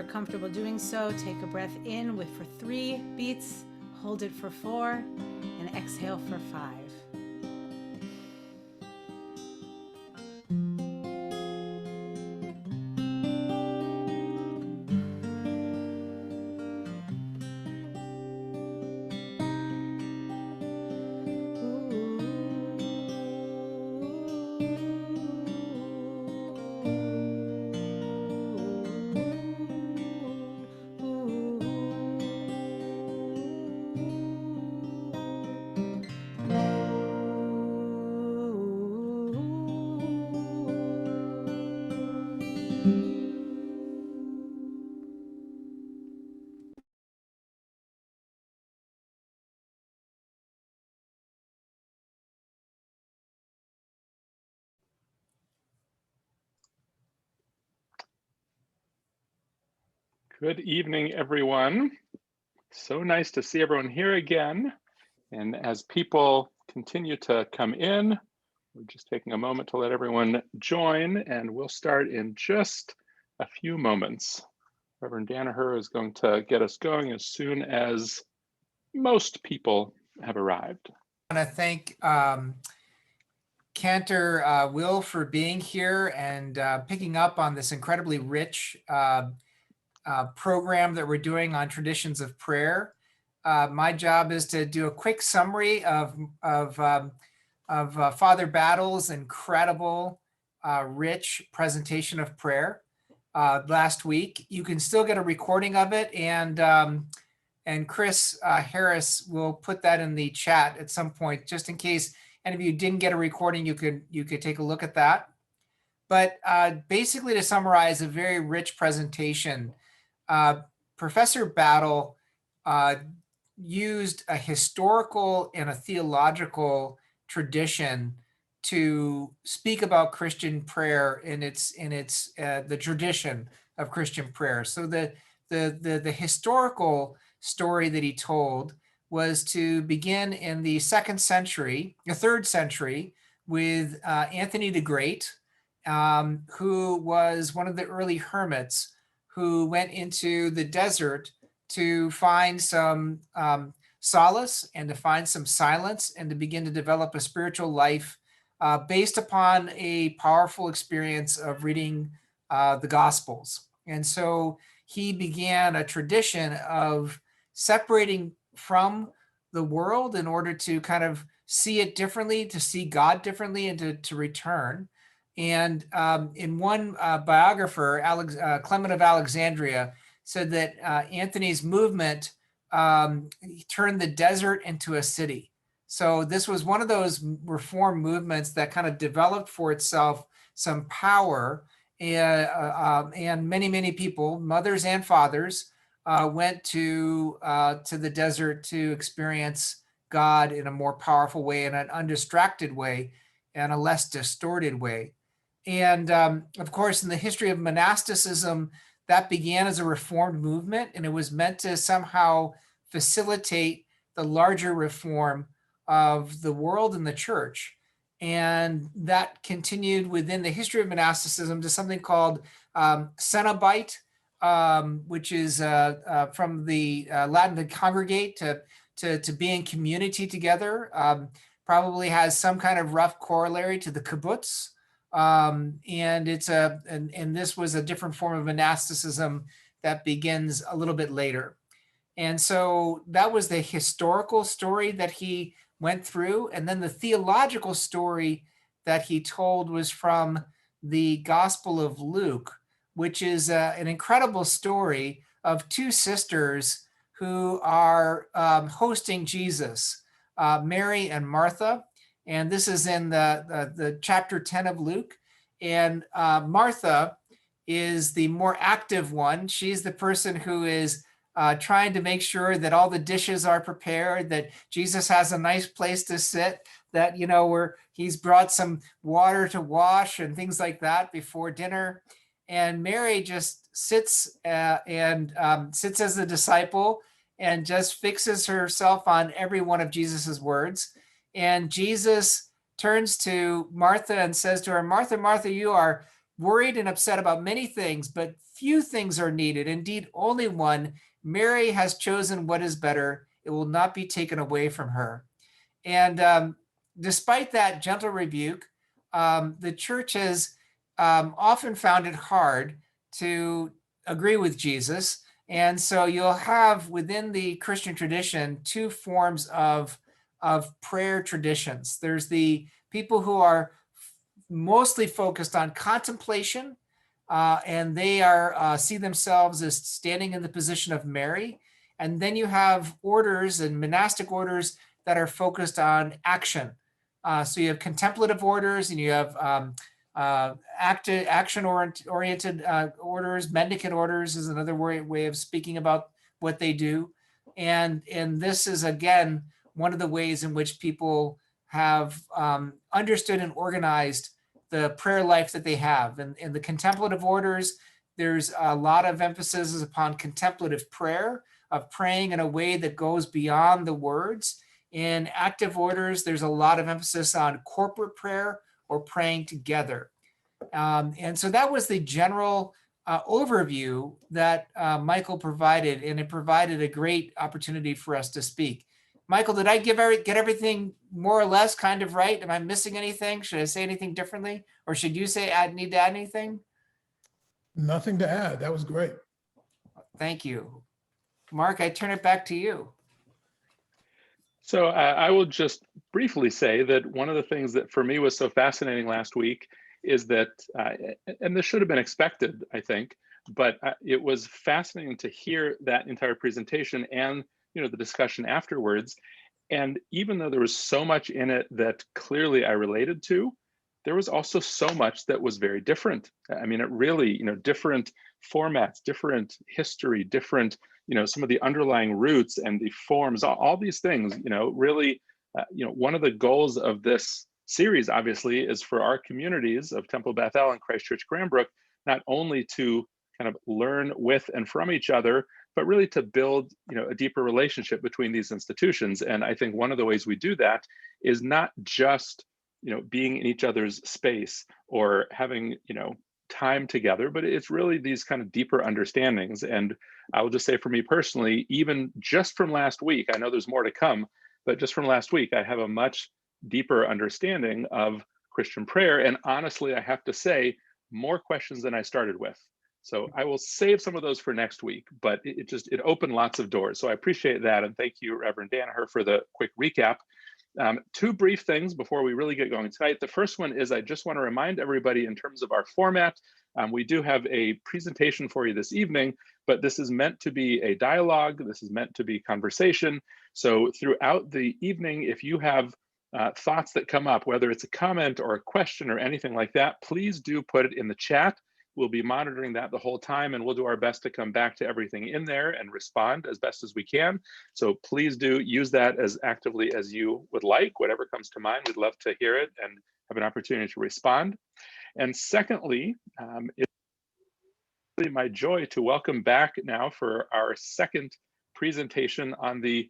you're comfortable doing so, take a breath in for 3 beats, hold it for 4, and exhale for 5. Good evening, everyone. So nice to see everyone here again. And as people continue to come in, we're just taking a moment to let everyone join, and we'll start in just a few moments. Reverend Danaher is going to get us going as soon as most people have arrived. I want to thank Cantor Will for being here and picking up on this incredibly rich program that we're doing on traditions of prayer. My job is to do a quick summary of Father Battle's incredible, rich presentation of prayer last week. You can still get a recording of it, and Chris Harris will put that in the chat at some point, just in case any of you didn't get a recording. You could take a look at that. But basically, to summarize, a very rich presentation. Professor Battle used a historical and a theological tradition to speak about Christian prayer in the tradition of Christian prayer. So the historical story that he told was to begin in the 3rd century, with Anthony the Great, who was one of the early hermits who went into the desert to find some solace and to find some silence and to begin to develop a spiritual life based upon a powerful experience of reading the Gospels. And so he began a tradition of separating from the world in order to kind of see it differently, to see God differently, and to return. And in one biographer, Clement of Alexandria, said that Anthony's movement turned the desert into a city. So this was one of those reform movements that kind of developed for itself some power, and many, many people, mothers and fathers, went to the desert to experience God in a more powerful way, in an undistracted way, and a less distorted way. And of course, in the history of monasticism, that began as a reformed movement, and it was meant to somehow facilitate the larger reform of the world and the church. And that continued within the history of monasticism to something called Cenobite, which is from the Latin to congregate, to be in community together. Probably has some kind of rough corollary to the kibbutz. And this was a different form of monasticism that begins a little bit later. And so that was the historical story that he went through. And then the theological story that he told was from the Gospel of Luke, which is an incredible story of 2 sisters who are hosting Jesus, Mary and Martha. And this is in the chapter 10 of Luke. And Martha is the more active one. She's the person who is trying to make sure that all the dishes are prepared, that Jesus has a nice place to sit, that, where he's brought some water to wash and things like that before dinner. And Mary just sits sits as a disciple and just fixes herself on every one of Jesus's words. And Jesus turns to Martha and says to her, "Martha, Martha, you are worried and upset about many things, but few things are needed. Indeed, only one. Mary has chosen what is better. It will not be taken away from her. And despite that gentle rebuke, the church has often found it hard to agree with Jesus. And so you'll have within the Christian tradition two forms of prayer traditions. There's the people who are mostly focused on contemplation, and they are see themselves as standing in the position of Mary. And then you have orders and monastic orders that are focused on action. So you have contemplative orders, and you have action-oriented orders. Mendicant orders is another way of speaking about what they do. And this is, again, one of the ways in which people have understood and organized the prayer life that they have. And in the contemplative orders, there's a lot of emphasis upon contemplative prayer, of praying in a way that goes beyond the words. In active orders, there's a lot of emphasis on corporate prayer or praying together. And so that was the general overview that Michael provided, and it provided a great opportunity for us to speak. Michael, did I get everything more or less kind of right? Am I missing anything? Should I say anything differently? Or should you say need to add anything? Nothing to add. That was great. Thank you. Mark, I turn it back to you. So I will just briefly say that one of the things that for me was so fascinating last week is that, and this should have been expected, I think, but it was fascinating to hear that entire presentation and the discussion afterwards. And even though there was so much in it that clearly I related to, there was also so much that was very different. I mean, it really, different formats, different history, different, some of the underlying roots and the forms, all these things, really, one of the goals of this series, obviously, is for our communities of Temple Bethel and Christ Church Cranbrook, not only to kind of learn with and from each other, but really to build, a deeper relationship between these institutions. And I think one of the ways we do that is not just, being in each other's space or having, time together, but it's really these kind of deeper understandings. And I will just say for me personally, even just from last week, I know there's more to come, but just from last week, I have a much deeper understanding of Christian prayer. And honestly, I have to say more questions than I started with. So I will save some of those for next week, but it opened lots of doors. So I appreciate that. And thank you, Reverend Danaher, for the quick recap. Two brief things before we really get going tonight. The first one is I just want to remind everybody in terms of our format, we do have a presentation for you this evening, but this is meant to be a dialogue. This is meant to be conversation. So throughout the evening, if you have thoughts that come up, whether it's a comment or a question or anything like that, please do put it in the chat. We'll be monitoring that the whole time, and we'll do our best to come back to everything in there and respond as best as we can. So please do use that as actively as you would like. Whatever comes to mind, we'd love to hear it and have an opportunity to respond. And secondly, it's really my joy to welcome back now for our second presentation on the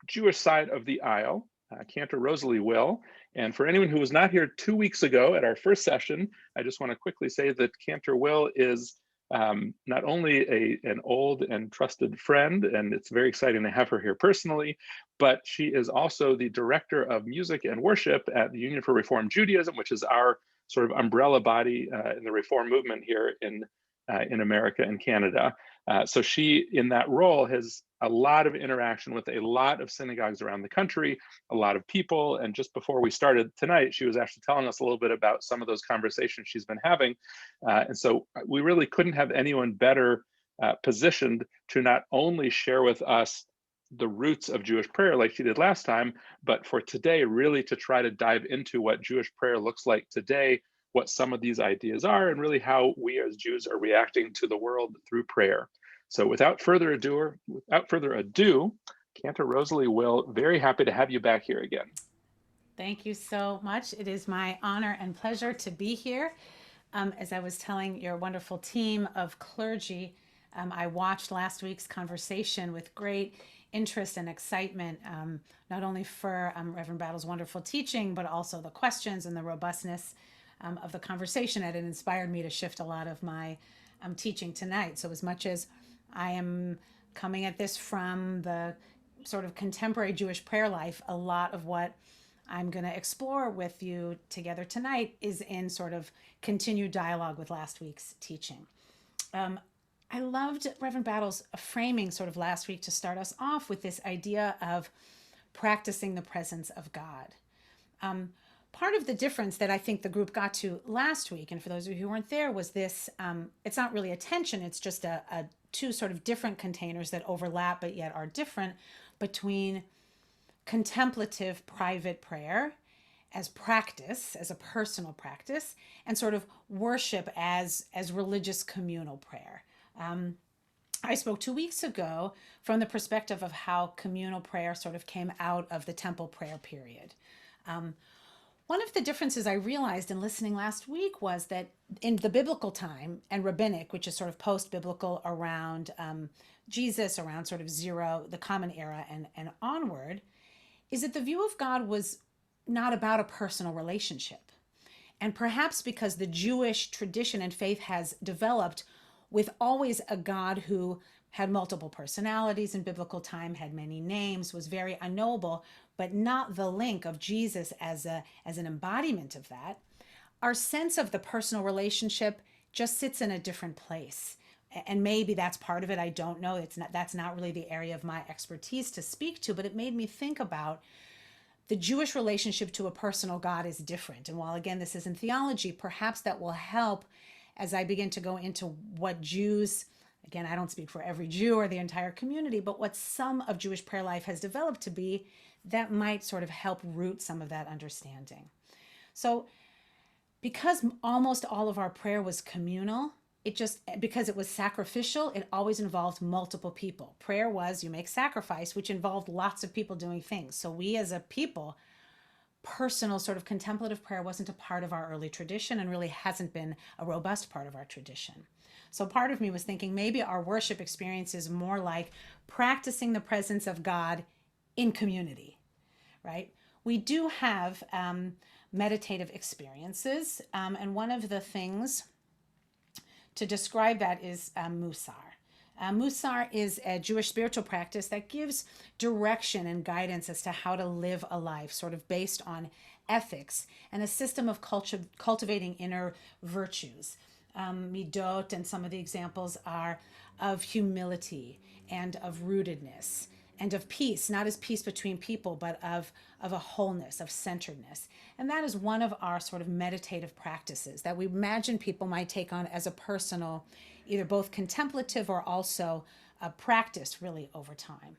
Jewish side of the aisle, Cantor Rosalie Will. And for anyone who was not here 2 weeks ago at our first session, I just want to quickly say that Cantor Will is not only an old and trusted friend, and it's very exciting to have her here personally, but she is also the director of music and worship at the Union for Reform Judaism, which is our sort of umbrella body in the Reform movement here in America and Canada. So she, in that role, has a lot of interaction with a lot of synagogues around the country, a lot of people. And just before we started tonight, she was actually telling us a little bit about some of those conversations she's been having. And so we really couldn't have anyone better positioned to not only share with us the roots of Jewish prayer like she did last time, but for today, really to try to dive into what Jewish prayer looks like today, what some of these ideas are, and really how we as Jews are reacting to the world through prayer. So without further ado, Cantor Rosalie Will, very happy to have you back here again. Thank you so much. It is my honor and pleasure to be here. As I was telling your wonderful team of clergy, I watched last week's conversation with great interest and excitement, not only for Reverend Battle's wonderful teaching, but also the questions and the robustness of the conversation, and it inspired me to shift a lot of my teaching tonight. So as much as I am coming at this from the sort of contemporary Jewish prayer life, a lot of what I'm going to explore with you together tonight is in sort of continued dialogue with last week's teaching. I loved Reverend Battle's framing sort of last week to start us off with this idea of practicing the presence of God. Part of the difference that I think the group got to last week, and for those of you who weren't there, was this, it's not really a tension, it's just a two sort of different containers that overlap but yet are different, between contemplative private prayer as practice, as a personal practice, and sort of worship as religious communal prayer. I spoke 2 weeks ago from the perspective of how communal prayer sort of came out of the temple prayer period. One of the differences I realized in listening last week was that in the biblical time and Rabbinic, which is sort of post-biblical around Jesus, around sort of zero, the Common Era and onward, is that the view of God was not about a personal relationship. And perhaps because the Jewish tradition and faith has developed with always a God who had multiple personalities in biblical time, had many names, was very unknowable, but not the link of Jesus as an embodiment of that, our sense of the personal relationship just sits in a different place. And maybe that's part of it. I don't know. That's not really the area of my expertise to speak to, but it made me think about the Jewish relationship to a personal God is different. And while, again, this isn't theology, perhaps that will help as I begin to go into what Jews, again, I don't speak for every Jew or the entire community, but what some of Jewish prayer life has developed to be, that might sort of help root some of that understanding. So because almost all of our prayer was communal, because it was sacrificial, it always involved multiple people. Prayer was, you make sacrifice, which involved lots of people doing things. So we as a people, personal sort of contemplative prayer wasn't a part of our early tradition and really hasn't been a robust part of our tradition. So part of me was thinking maybe our worship experience is more like practicing the presence of God in community, right? We do have meditative experiences, and one of the things to describe that is Musar. Musar is a Jewish spiritual practice that gives direction and guidance as to how to live a life, sort of based on ethics and a system of cultivating inner virtues. Midot and some of the examples are of humility and of rootedness and of peace, not as peace between people, but of a wholeness, of centeredness. And that is one of our sort of meditative practices that we imagine people might take on as a personal, either both contemplative or also a practice really over time.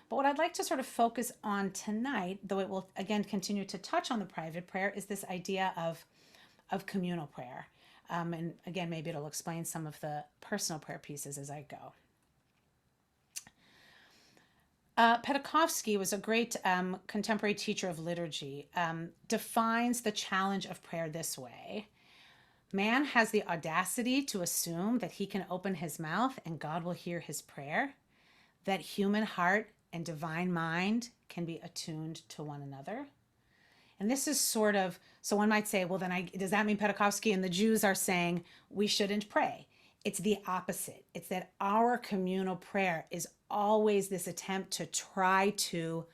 But what I'd like to sort of focus on tonight, though it will again continue to touch on the private prayer, is this idea of communal prayer. And again, maybe it'll explain some of the personal prayer pieces as I go. Petakovsky was a great contemporary teacher of liturgy, defines the challenge of prayer this way. Man has the audacity to assume that he can open his mouth and God will hear his prayer, that human heart and divine mind can be attuned to one another. And this is sort of, so one might say, well, then does that mean Petakovsky and the Jews are saying we shouldn't pray? It's the opposite. It's that our communal prayer is always this attempt to try to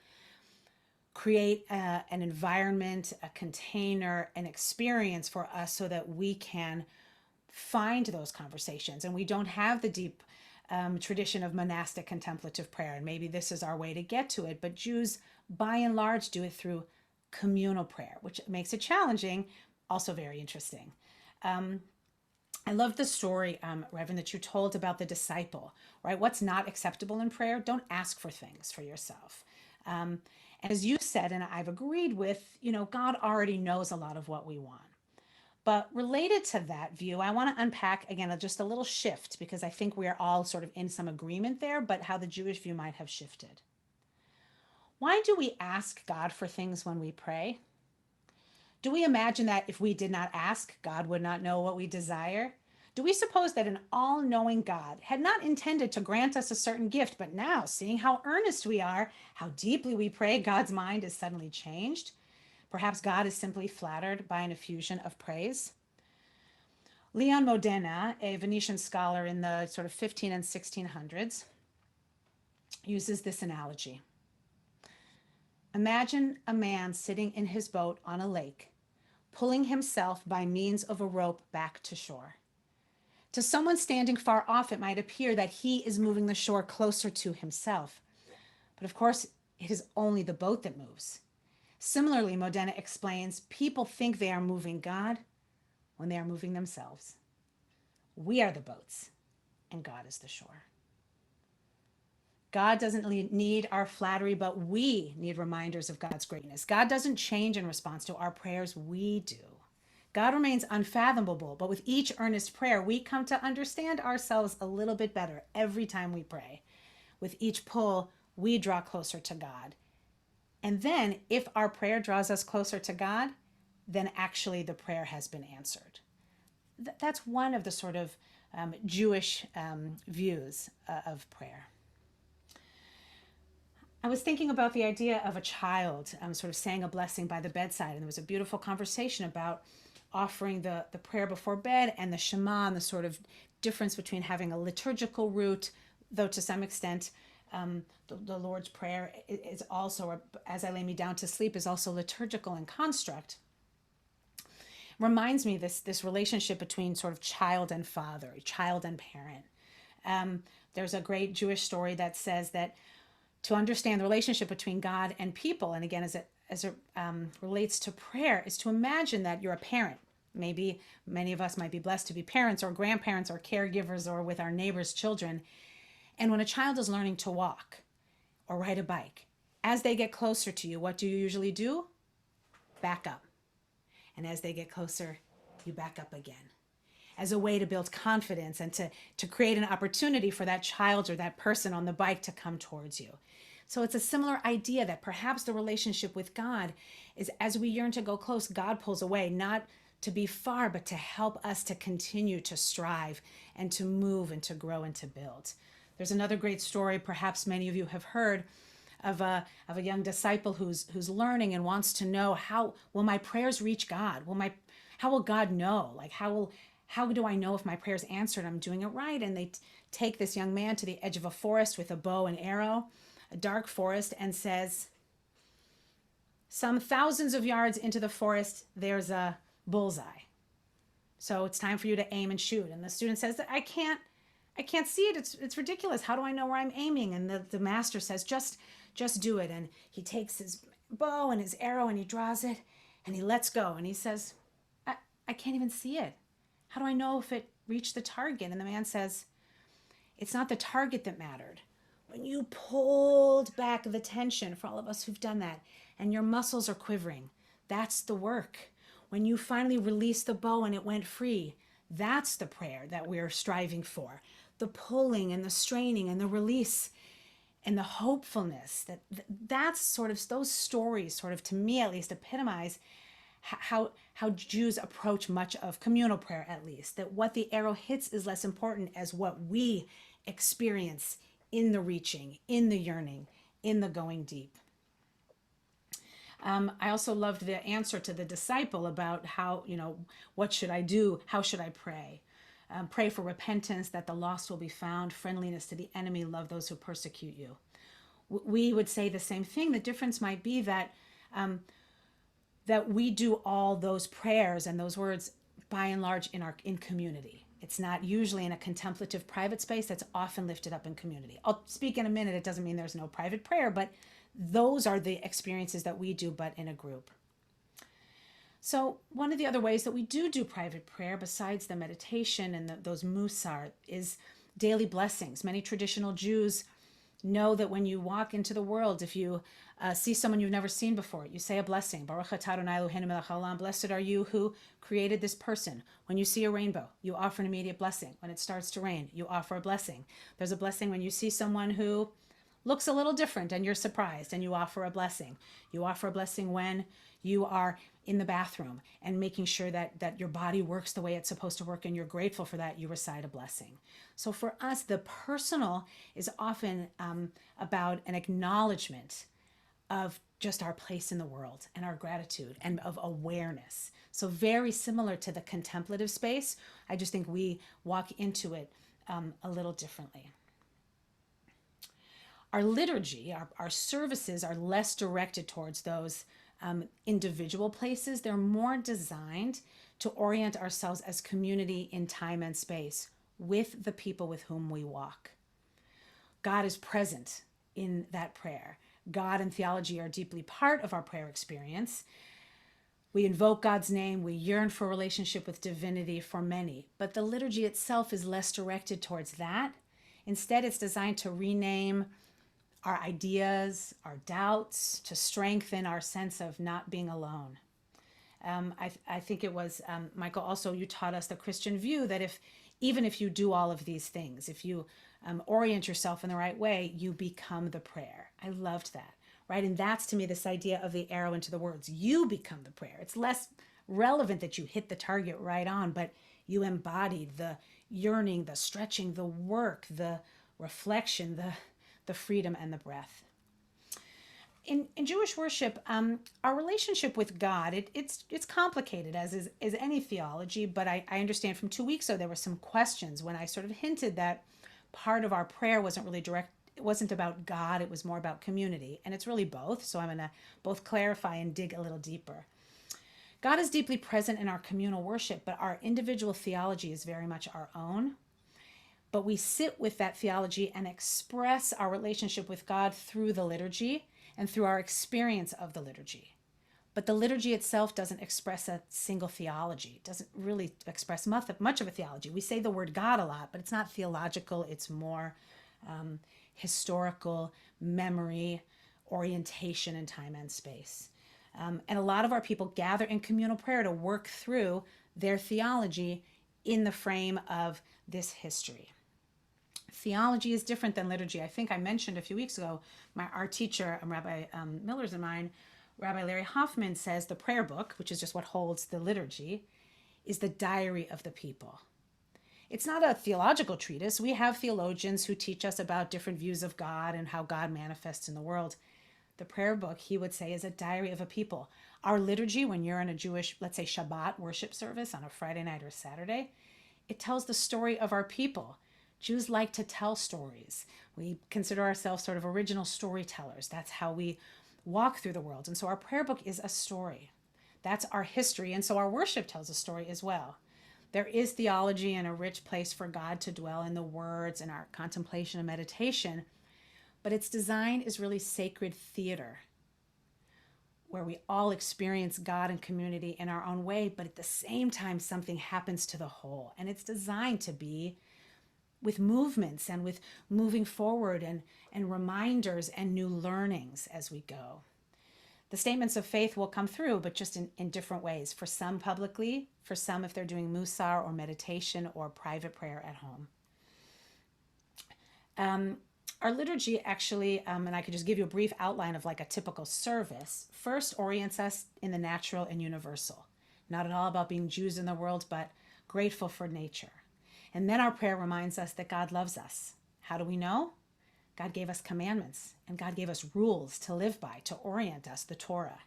create an environment, a container, an experience for us so that we can find those conversations. And we don't have the deep tradition of monastic contemplative prayer. And maybe this is our way to get to it. But Jews, by and large, do it through communal prayer, which makes it challenging, also very interesting. I love the story, Reverend, that you told about the disciple, right? What's not acceptable in prayer? Don't ask for things for yourself. And as you said, and I've agreed with, God already knows a lot of what we want. But related to that view, I want to unpack, again, just a little shift, because I think we are all sort of in some agreement there, but how the Jewish view might have shifted. Why do we ask God for things when we pray? Do we imagine that if we did not ask, God would not know what we desire? Do we suppose that an all-knowing God had not intended to grant us a certain gift, but now, seeing how earnest we are, how deeply we pray, God's mind is suddenly changed? Perhaps God is simply flattered by an effusion of praise. Leon Modena, a Venetian scholar in the sort of 15 and 1600s, uses this analogy. Imagine a man sitting in his boat on a lake, pulling himself by means of a rope back to shore. To someone standing far off, it might appear that he is moving the shore closer to himself. But of course, it is only the boat that moves. Similarly, Modena explains, people think they are moving God when they are moving themselves. We are the boats, and God is the shore. God doesn't need our flattery, but we need reminders of God's greatness. God doesn't change in response to our prayers, we do. God remains unfathomable, but with each earnest prayer, we come to understand ourselves a little bit better every time we pray. With each pull, we draw closer to God. And then, if our prayer draws us closer to God, then actually the prayer has been answered. That's one of the sort of Jewish views of prayer. I was thinking about the idea of a child sort of saying a blessing by the bedside, and there was a beautiful conversation about offering the prayer before bed and the Shema, and the sort of difference between having a liturgical root, though to some extent the Lord's Prayer is also, as I lay me down to sleep, is also liturgical in construct. Reminds me this relationship between sort of child and father, child and parent. There's a great Jewish story that says that to understand the relationship between God and people, and again, as it relates to prayer, is to imagine that you're a parent. Maybe many of us might be blessed to be parents or grandparents or caregivers or with our neighbors' children. And when a child is learning to walk or ride a bike, as they get closer to you, what do you usually do? Back up. And as they get closer, you back up again, as a way to build confidence and to create an opportunity for that child or that person on the bike to come towards you. So it's a similar idea that perhaps the relationship with God is, as we yearn to go close, God pulls away, not to be far, but to help us to continue to strive and to move and to grow and to build. There's another great story, perhaps many of you have heard, of a young disciple who's learning and wants to know, how will my prayers reach God? How will God know? Like, how do I know if my prayer's answered? I'm doing it right. And they take this young man to the edge of a forest with a bow and arrow, a dark forest, and says, some thousands of yards into the forest, there's a bullseye. So it's time for you to aim and shoot. And the student says, I can't see it. It's ridiculous. How do I know where I'm aiming? And the master says, just do it. And he takes his bow and his arrow and he draws it and he lets go. And he says, I can't even see it. How do I know if it reached the target? And the man says, it's not the target that mattered. When you pulled back the tension, for all of us who've done that, and your muscles are quivering, that's the work. When you finally released the bow and it went free, that's the prayer that we're striving for. The pulling and the straining and the release and the hopefulness. That's sort of, those stories sort of, to me at least, epitomize how Jews approach much of communal prayer, at least. That what the arrow hits is less important as what we experience in the reaching, in the yearning, in the going deep. I also loved the answer to the disciple about how, what should I do? How should I pray? Pray for repentance, that the lost will be found, friendliness to the enemy, love those who persecute you. We would say the same thing. The difference might be that that we do all those prayers and those words by and large in community. It's not usually in a contemplative private space. That's often lifted up in community. I'll speak in a minute. It doesn't mean there's no private prayer, but those are the experiences that we do, but in a group. So one of the other ways that we do private prayer, besides the meditation and those musar, is daily blessings. Many traditional Jews know that when you walk into the world, if you see someone you've never seen before, you say a blessing. Baruch atah Adonai Eloheinu melech haolam. Blessed are you who created this person. When you see a rainbow, you offer an immediate blessing. When it starts to rain, you offer a blessing. There's a blessing when you see someone who looks a little different and you're surprised and you offer a blessing. You offer a blessing when you are in the bathroom and making sure that your body works the way it's supposed to work and you're grateful for that, you recite a blessing. So for us, the personal is often about an acknowledgement of just our place in the world and our gratitude and of awareness. So very similar to the contemplative space. I just think we walk into it a little differently. Our liturgy, our services are less directed towards those individual places. They're more designed to orient ourselves as community in time and space with the people with whom we walk. God is present in that prayer. God and theology are deeply part of our prayer experience. We invoke God's name. We yearn for a relationship with divinity for many. But the liturgy itself is less directed towards that. Instead, it's designed to rename our ideas, our doubts, to strengthen our sense of not being alone. I think it was, Michael, also you taught us the Christian view that even if you do all of these things, if you orient yourself in the right way, you become the prayer. I loved that, right? And that's, to me, this idea of the arrow into the words. You become the prayer. It's less relevant that you hit the target right on, but you embodied the yearning, the stretching, the work, the reflection, the freedom and the breath. In Jewish worship, our relationship with God, it's complicated, as is any theology, but I understand from 2 weeks ago there were some questions when I sort of hinted that part of our prayer wasn't really direct. It wasn't about God, it was more about community. And it's really both, so I'm going to both clarify and dig a little deeper. God is deeply present in our communal worship, but our individual theology is very much our own. But we sit with that theology and express our relationship with God through the liturgy and through our experience of the liturgy. But the liturgy itself doesn't express a single theology. It doesn't really express much of a theology. We say the word God a lot, but it's not theological. It's more historical, memory, orientation in time and space. And a lot of our people gather in communal prayer to work through their theology in the frame of this history. Theology is different than liturgy. I think I mentioned a few weeks ago, our teacher, Rabbi Miller's and mine, Rabbi Larry Hoffman, says the prayer book, which is just what holds the liturgy, is the diary of the people. It's not a theological treatise. We have theologians who teach us about different views of God and how God manifests in the world. The prayer book, he would say, is a diary of a people. Our liturgy, when you're in a Jewish, let's say Shabbat worship service on a Friday night or Saturday, it tells the story of our people. Jews like to tell stories. We consider ourselves sort of original storytellers. That's how we walk through the world. And so our prayer book is a story. That's our history. And so our worship tells a story as well. There is theology and a rich place for God to dwell in the words and our contemplation and meditation, but its design is really sacred theater, where we all experience God and community in our own way, but at the same time, something happens to the whole. And it's designed to be with movements and with moving forward and reminders and new learnings as we go. The statements of faith will come through, but just in different ways. For some publicly, for some if they're doing musar or meditation or private prayer at home. Our liturgy actually, and I could just give you a brief outline of like a typical service, first orients us in the natural and universal. Not at all about being Jews in the world, but grateful for nature. And then our prayer reminds us that God loves us. How do we know? God gave us commandments, and God gave us rules to live by, to orient us, the Torah.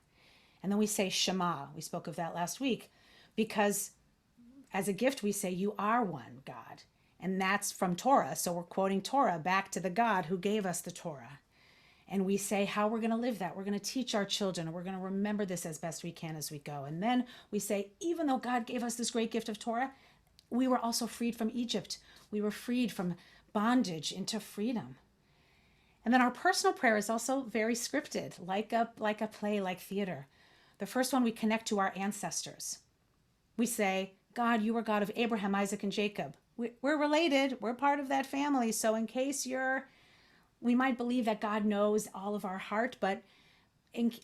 And then we say Shema. We spoke of that last week, because as a gift we say, you are one, God. And that's from Torah. So we're quoting Torah back to the God who gave us the Torah. And we say how we're going to live that. We're going to teach our children, and we're going to remember this as best we can as we go. And then we say, even though God gave us this great gift of Torah, we were also freed from Egypt. We were freed from bondage into freedom. And then our personal prayer is also very scripted, like a play, like theater. The first one, we connect to our ancestors. We say, God, you are God of Abraham, Isaac, and Jacob. We're related. We're part of that family. So in case we might believe that God knows all of our heart, but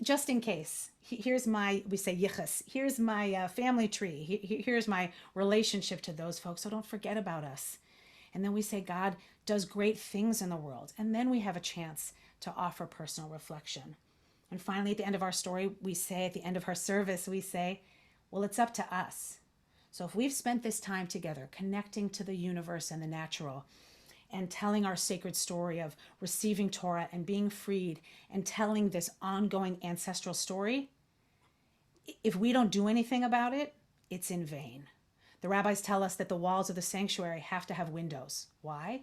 just in case, here's we say yichus, here's my family tree, here's my relationship to those folks, so don't forget about us. And then we say God does great things in the world, and then we have a chance to offer personal reflection. And finally, at the end of our story, we say, at the end of our service, we say, well, it's up to us. So if we've spent this time together connecting to the universe and the natural, and telling our sacred story of receiving Torah and being freed and telling this ongoing ancestral story, if we don't do anything about it, it's in vain. The rabbis tell us that the walls of the sanctuary have to have windows. Why?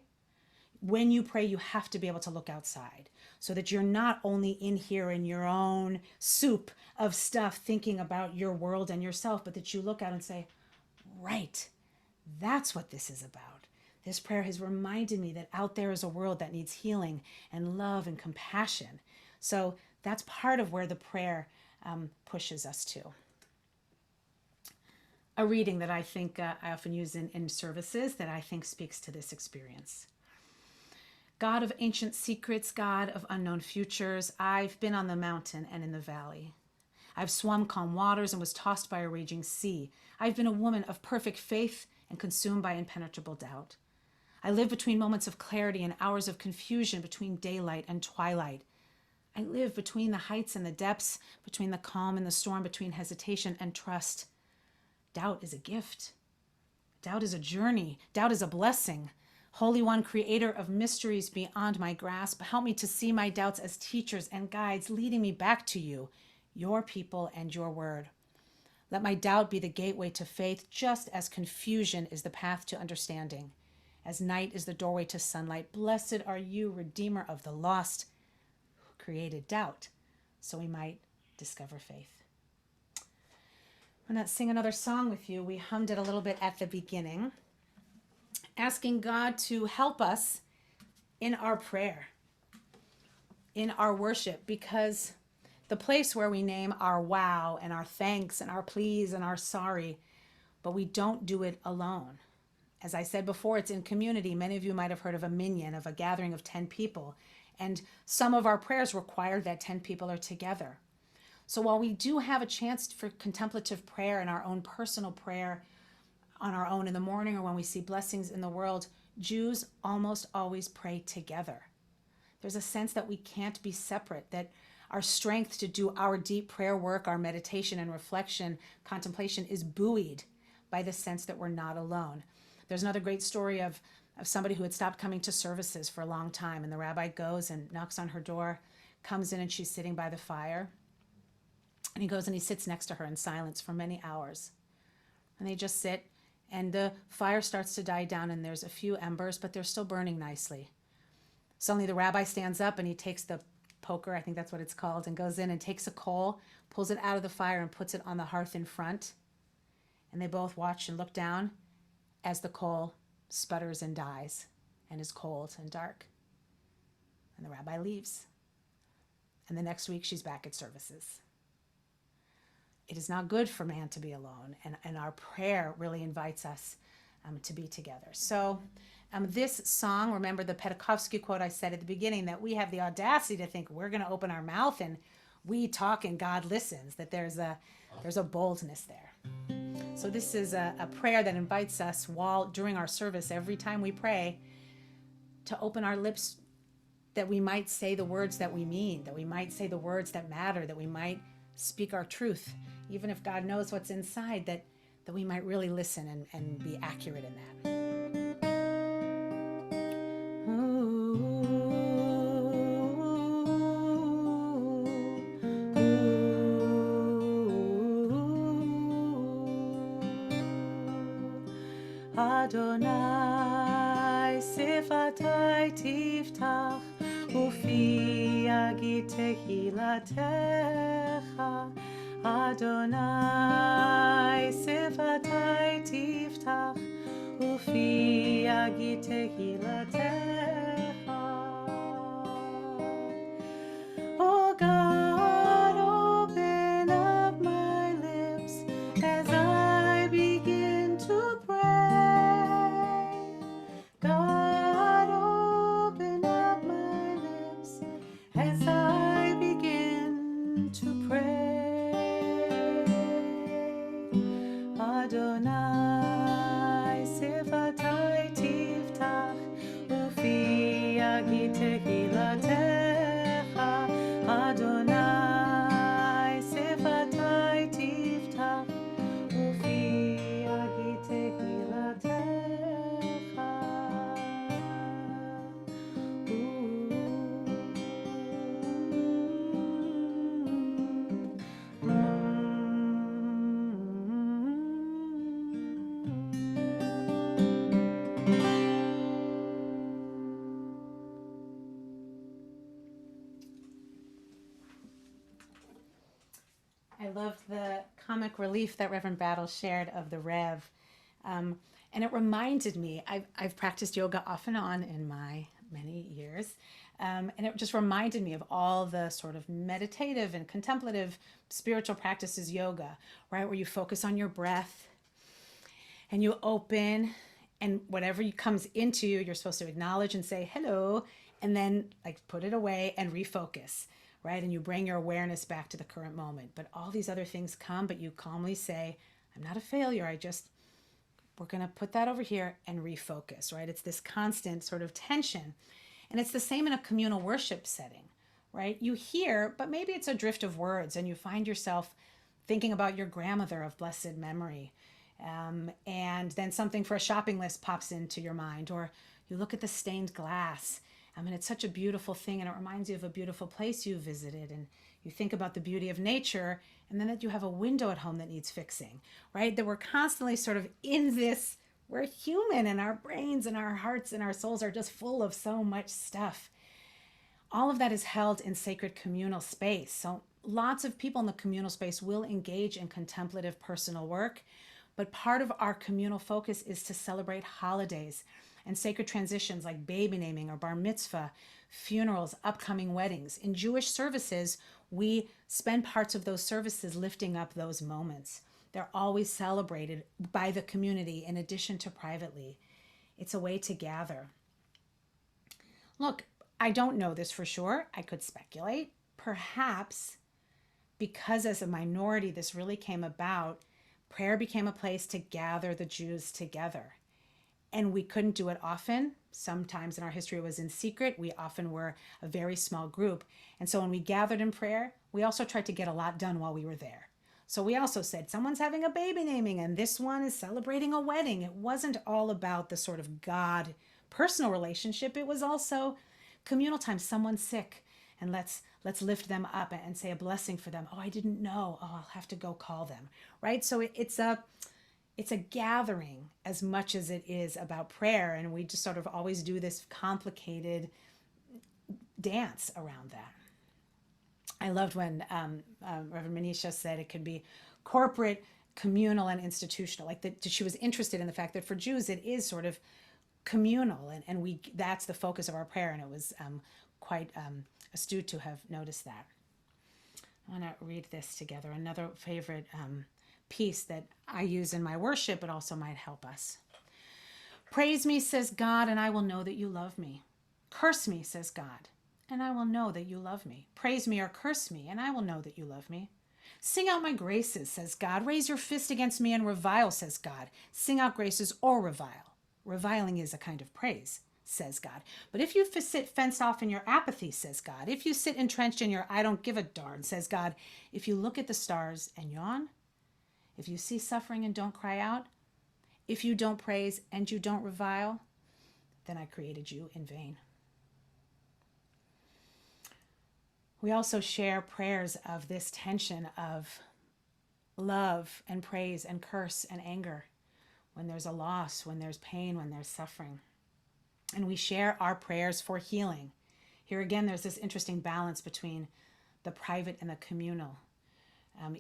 When you pray, you have to be able to look outside so that you're not only in here in your own soup of stuff thinking about your world and yourself, but that you look out and say, right, that's what this is about. This prayer has reminded me that out there is a world that needs healing and love and compassion. So that's part of where the prayer pushes us to. A reading that I think I often use in services that I think speaks to this experience. God of ancient secrets, God of unknown futures, I've been on the mountain and in the valley. I've swum calm waters and was tossed by a raging sea. I've been a woman of perfect faith and consumed by impenetrable doubt. I live between moments of clarity and hours of confusion, between daylight and twilight. I live between the heights and the depths, between the calm and the storm, between hesitation and trust. Doubt is a gift. Doubt is a journey. Doubt is a blessing. Holy One, creator of mysteries beyond my grasp, help me to see my doubts as teachers and guides, leading me back to you, your people, and your word. Let my doubt be the gateway to faith, just as confusion is the path to understanding. As night is the doorway to sunlight, blessed are you, Redeemer of the lost, who created doubt, so we might discover faith. I'm going to sing another song with you. We hummed it a little bit at the beginning, asking God to help us in our prayer, in our worship, because the place where we name our wow and our thanks and our please and our sorry, but we don't do it alone. As I said before, it's in community. Many of you might have heard of a minyan, of a gathering of 10 people. And some of our prayers require that 10 people are together. So while we do have a chance for contemplative prayer and our own personal prayer on our own in the morning or when we see blessings in the world, Jews almost always pray together. There's a sense that we can't be separate, that our strength to do our deep prayer work, our meditation and reflection, contemplation is buoyed by the sense that we're not alone. There's another great story of somebody who had stopped coming to services for a long time, and the rabbi goes and knocks on her door, comes in, and she's sitting by the fire. And he goes and he sits next to her in silence for many hours. And they just sit, and the fire starts to die down, and there's a few embers, but they're still burning nicely. Suddenly the rabbi stands up and he takes the poker, I think that's what it's called, and goes in and takes a coal, pulls it out of the fire and puts it on the hearth in front. And they both watch and look down as the coal sputters and dies and is cold and dark. And the rabbi leaves. And the next week she's back at services. It is not good for man to be alone, and our prayer really invites us to be together. So this song, remember the Petakovsky quote I said at the beginning, that we have the audacity to think we're going to open our mouth and we talk and God listens, that there's a boldness there. So this is a prayer that invites us during our service, every time we pray, to open our lips, that we might say the words that we mean, that we might say the words that matter, that we might speak our truth, even if God knows what's inside, that we might really listen and be accurate in that. Adonai sifatai tiftach ufi yagid tehilatecha. Adonai sifatai tiftach ufi yagid tehilatecha. Oh God, open up my lips as I begin to pray. God, open up my lips as I begin to pray. Adonai sifatai tiftach ufi yagid tehilatecha. Adonai sifatai tiftach ufi yagid tehilatecha. I loved the comic relief that Reverend Battle shared of the Rev. And it reminded me, I've practiced yoga off and on in my many years. And it just reminded me of all the sort of meditative and contemplative spiritual practices yoga, right? Where you focus on your breath and you open, and whatever comes into you, you're supposed to acknowledge and say hello, and then like put it away and refocus, right? And you bring your awareness back to the current moment. But all these other things come, but you calmly say, I'm not a failure. We're going to put that over here and refocus, right? It's this constant sort of tension. And it's the same in a communal worship setting, right? You hear, but maybe it's a drift of words, and you find yourself thinking about your grandmother of blessed memory. And then something for a shopping list pops into your mind, or you look at the stained glass. I mean, it's such a beautiful thing, and it reminds you of a beautiful place you visited, and you think about the beauty of nature, and then that you have a window at home that needs fixing, right? That we're constantly sort of in this, we're human, and our brains and our hearts and our souls are just full of so much stuff. All of that is held in sacred communal space. So lots of people in the communal space will engage in contemplative personal work, but part of our communal focus is to celebrate holidays and sacred transitions like baby naming or bar mitzvah, funerals, upcoming weddings. In Jewish services, we spend parts of those services lifting up those moments. They're always celebrated by the community in addition to privately. It's a way to gather. Look, I don't know this for sure. I could speculate. Perhaps because as a minority this really came about, prayer became a place to gather the Jews together. And we couldn't do it often. Sometimes in our history it was in secret. We often were a very small group. And so when we gathered in prayer, we also tried to get a lot done while we were there. So we also said, someone's having a baby naming and this one is celebrating a wedding. It wasn't all about the sort of God personal relationship. It was also communal time. Someone's sick, and let's lift them up and say a blessing for them. Oh, I didn't know. Oh, I'll have to go call them, right? So it's a gathering as much as it is about prayer, and we just sort of always do this complicated dance around that. I loved when Reverend Manisha said it could be corporate, communal, and institutional. Like that, she was interested in the fact that for Jews it is sort of communal, and that's the focus of our prayer, and it was quite astute to have noticed that. I want to read this together. Another favorite piece that I use in my worship, but also might help us. Praise me, says God, and I will know that you love me. Curse me, says God, and I will know that you love me. Praise me or curse me, and I will know that you love me. Sing out my graces, says God. Raise your fist against me and revile, says God. Sing out graces or revile. Reviling is a kind of praise, says God. But if you sit fenced off in your apathy, says God. If you sit entrenched in your I don't give a darn, says God. If you look at the stars and yawn, if you see suffering and don't cry out, if you don't praise and you don't revile, then I created you in vain. We also share prayers of this tension of love and praise and curse and anger when there's a loss, when there's pain, when there's suffering. And we share our prayers for healing. Here again, there's this interesting balance between the private and the communal.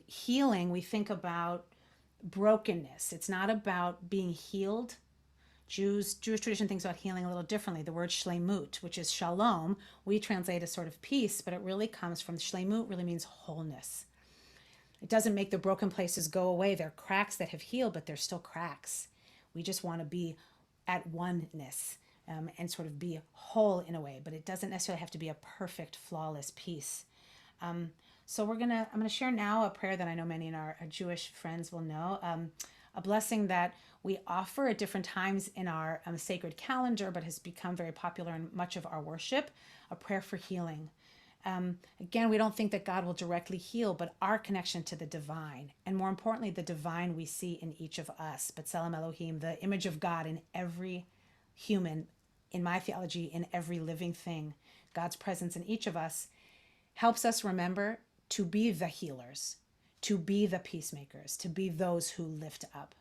Healing, we think about brokenness. It's not about being healed. Jewish tradition thinks about healing a little differently. The word shlemut, which is shalom, we translate as sort of peace, but it really comes from shlemut, really means wholeness. It doesn't make the broken places go away. They're cracks that have healed, but they're still cracks. We just want to be at oneness and sort of be whole in a way, but it doesn't necessarily have to be a perfect, flawless peace. So I'm gonna share now a prayer that I know many of our Jewish friends will know, a blessing that we offer at different times in our sacred calendar, but has become very popular in much of our worship, a prayer for healing. Again, we don't think that God will directly heal, but our connection to the divine, and more importantly, the divine we see in each of us, B'Tselem Elohim, the image of God in every human, in my theology, in every living thing. God's presence in each of us helps us remember to be the healers, to be the peacemakers, to be those who lift up.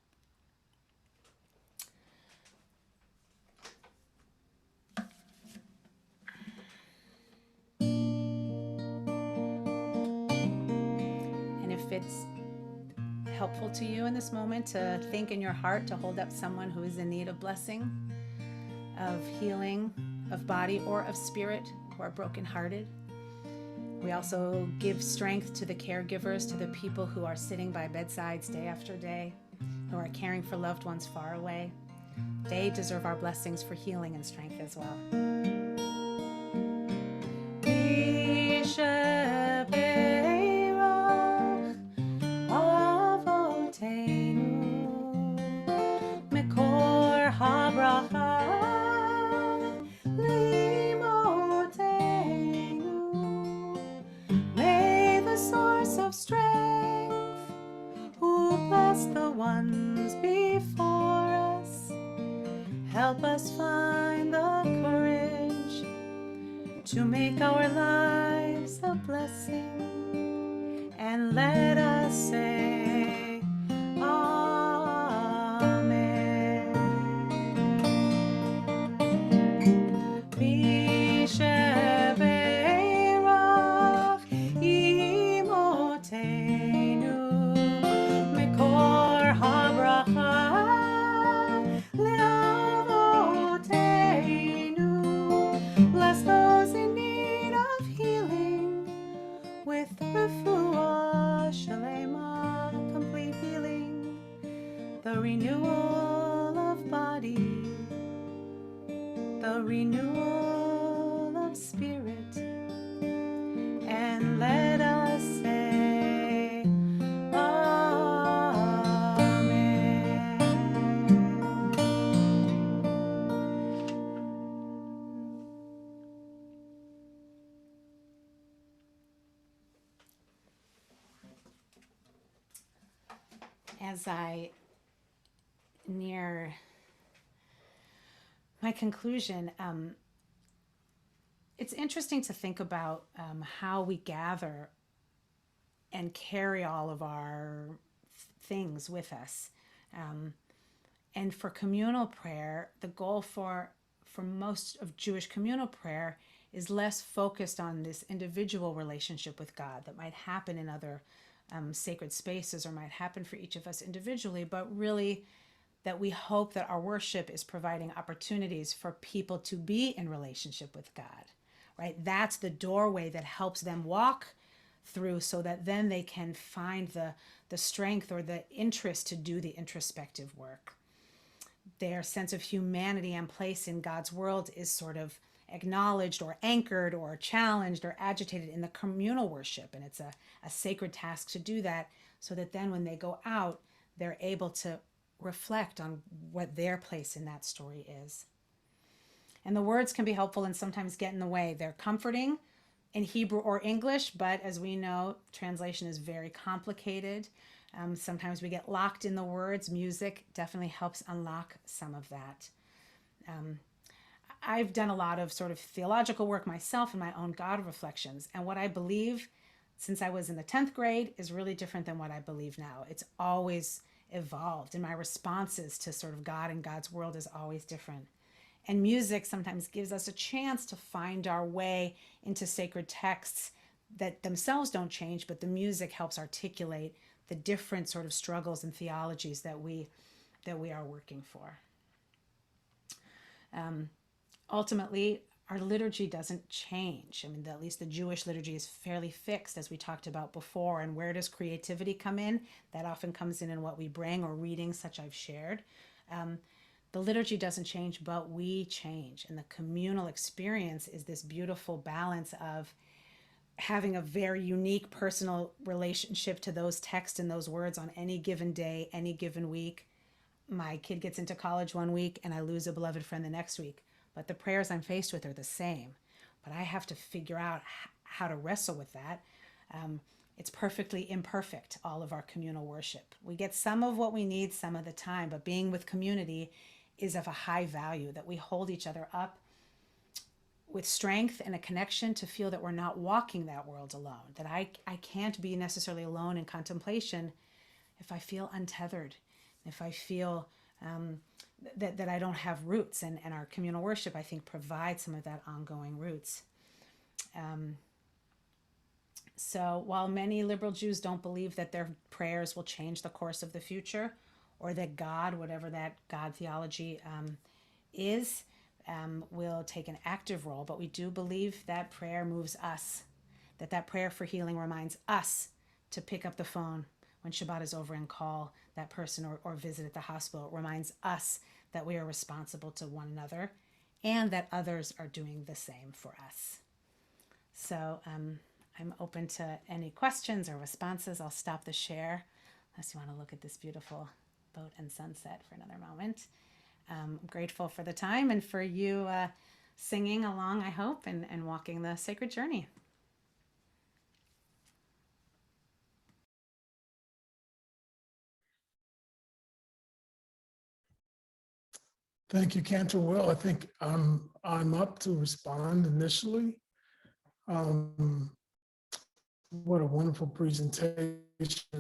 And if it's helpful to you in this moment to think in your heart to hold up someone who is in need of blessing, of healing, of body or of spirit, who are brokenhearted. We also give strength to the caregivers, to the people who are sitting by bedsides day after day, who are caring for loved ones far away. They deserve our blessings for healing and strength as well. May the source of strength, who blessed the ones before us, help us find the courage to make our lives a blessing, and let us say Amen. Misheberach imotenu mikor habracha leavotenu. Bless those in need of healing with refuah shalema, complete healing, the renewal of body, the renewal of spirit, and let us say Amen. As I near my conclusion, it's interesting to think about how we gather and carry all of our things with us. And for communal prayer, the goal for most of Jewish communal prayer is less focused on this individual relationship with God that might happen in other sacred spaces or might happen for each of us individually, but really that we hope that our worship is providing opportunities for people to be in relationship with God, right? That's the doorway that helps them walk through, so that then they can find the strength or the interest to do the introspective work. Their sense of humanity and place in God's world is sort of acknowledged or anchored or challenged or agitated in the communal worship. And it's a sacred task to do that, so that then when they go out, they're able to reflect on what their place in that story is. And the words can be helpful and sometimes get in the way. They're comforting in Hebrew or English, but as we know, translation is very complicated. Sometimes we get locked in the words. Music definitely helps unlock some of that. I've done a lot of sort of theological work myself in my own God reflections. And what I believe since I was in the 10th grade is really different than what I believe now. It's always evolved, and my responses to sort of God and God's world is always different. And music sometimes gives us a chance to find our way into sacred texts that themselves don't change, but the music helps articulate the different sort of struggles and theologies that we are working for. Ultimately, our liturgy doesn't change. I mean, at least the Jewish liturgy is fairly fixed, as we talked about before. And where does creativity come in? That often comes in what we bring, or readings such I've shared. The liturgy doesn't change, but we change. And the communal experience is this beautiful balance of having a very unique personal relationship to those texts and those words on any given day, any given week. My kid gets into college one week and I lose a beloved friend the next week. But the prayers I'm faced with are the same. But I have to figure out how to wrestle with that. It's perfectly imperfect, all of our communal worship. We get some of what we need some of the time, but being with community is of a high value, that we hold each other up with strength and a connection to feel that we're not walking that world alone, that I can't be necessarily alone in contemplation if I feel untethered, if I feel that I don't have roots. And our communal worship, I think, provides some of that ongoing roots. So while many liberal Jews don't believe that their prayers will change the course of the future, or that God, whatever that God theology is, will take an active role, but we do believe that prayer moves us, that prayer for healing reminds us to pick up the phone when Shabbat is over and call that person, or visit at the hospital. It reminds us that we are responsible to one another and that others are doing the same for us. So I'm open to any questions or responses. I'll stop the share unless you want to look at this beautiful boat and sunset for another moment. I'm grateful for the time and for you singing along, I hope, and walking the sacred journey. Thank you, Cantor Will. I think I'm up to respond initially. What a wonderful presentation. Just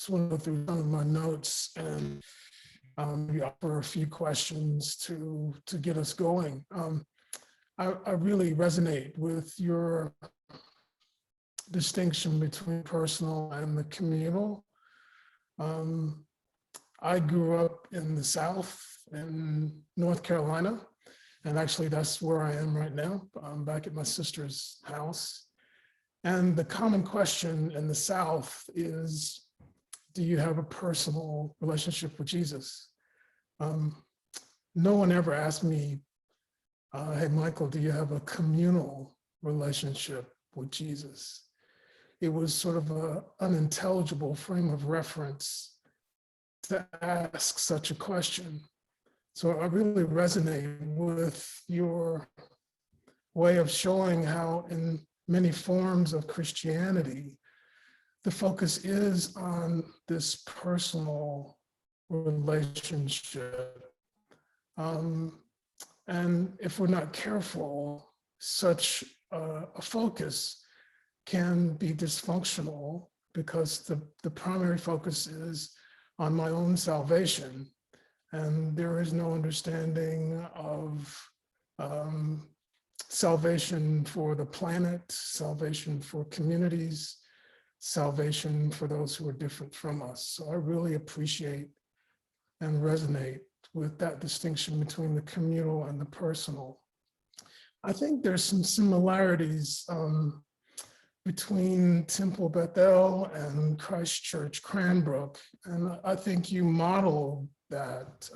want to go through some of my notes and maybe offer a few questions to get us going. I really resonate with your distinction between personal and the communal. I grew up in the South in North Carolina, and actually that's where I am right now. I'm back at my sister's house. And the common question in the South is, do you have a personal relationship with Jesus? No one ever asked me, hey, Michael, do you have a communal relationship with Jesus? It was sort of an unintelligible frame of reference to ask such a question. So I really resonate with your way of showing how in many forms of Christianity, the focus is on this personal relationship. And if we're not careful, such a focus can be dysfunctional because the primary focus is on my own salvation. And there is no understanding of salvation for the planet, salvation for communities, salvation for those who are different from us. So I really appreciate and resonate with that distinction between the communal and the personal. I think there's some similarities between Temple Bethel and Christ Church Cranbrook, and I think you model that.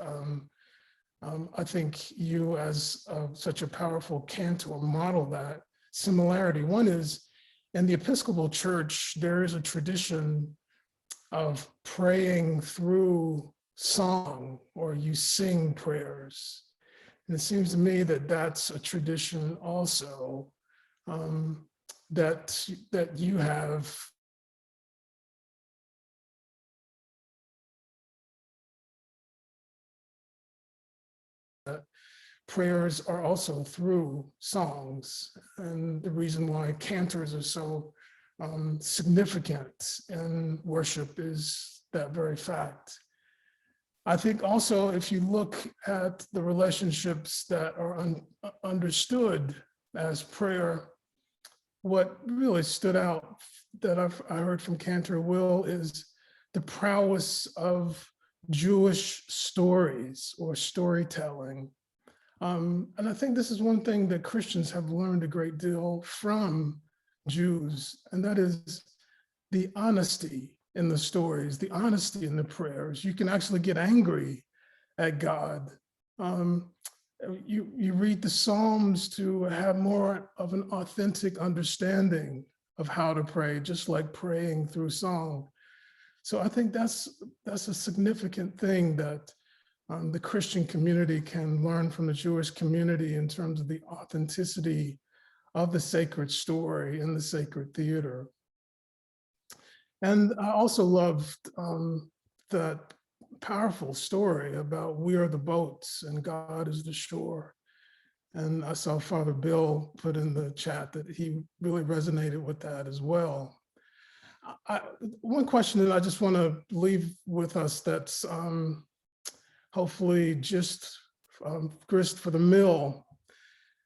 I think you, as such a powerful cantor, model that similarity. One is, in the Episcopal Church, there is a tradition of praying through song, or you sing prayers. And it seems to me that that's a tradition also that you have. Prayers are also through songs, and the reason why cantors are so significant in worship is that very fact. I think also, if you look at the relationships that are understood as prayer, what really stood out that I heard from Cantor Will is the prowess of Jewish stories or storytelling. And I think this is one thing that Christians have learned a great deal from Jews, and that is the honesty in the stories, the honesty in the prayers. You can actually get angry at God. You read the Psalms to have more of an authentic understanding of how to pray, just like praying through song. So I think that's a significant thing that the Christian community can learn from the Jewish community in terms of the authenticity of the sacred story in the sacred theater. And I also loved that powerful story about we are the boats and God is the shore. And I saw Father Bill put in the chat that he really resonated with that as well. One question that I just want to leave with us that's hopefully just grist for the mill.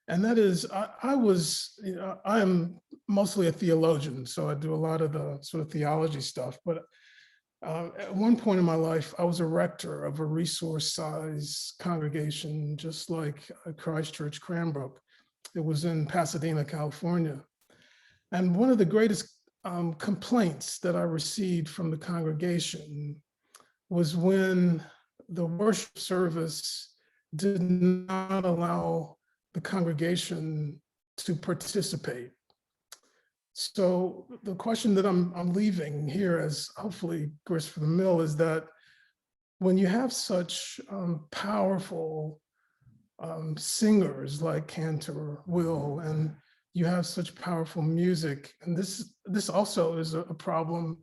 And that is, I am mostly a theologian, so I do a lot of the sort of theology stuff. But at one point in my life, I was a rector of a resource-sized congregation, just like Christ Church Cranbrook. It was in Pasadena, California. And one of the greatest complaints that I received from the congregation was when the worship service did not allow the congregation to participate. So the question that I'm leaving here as hopefully grist for the mill is that when you have such powerful singers like Cantor Will, and you have such powerful music, and this also is a problem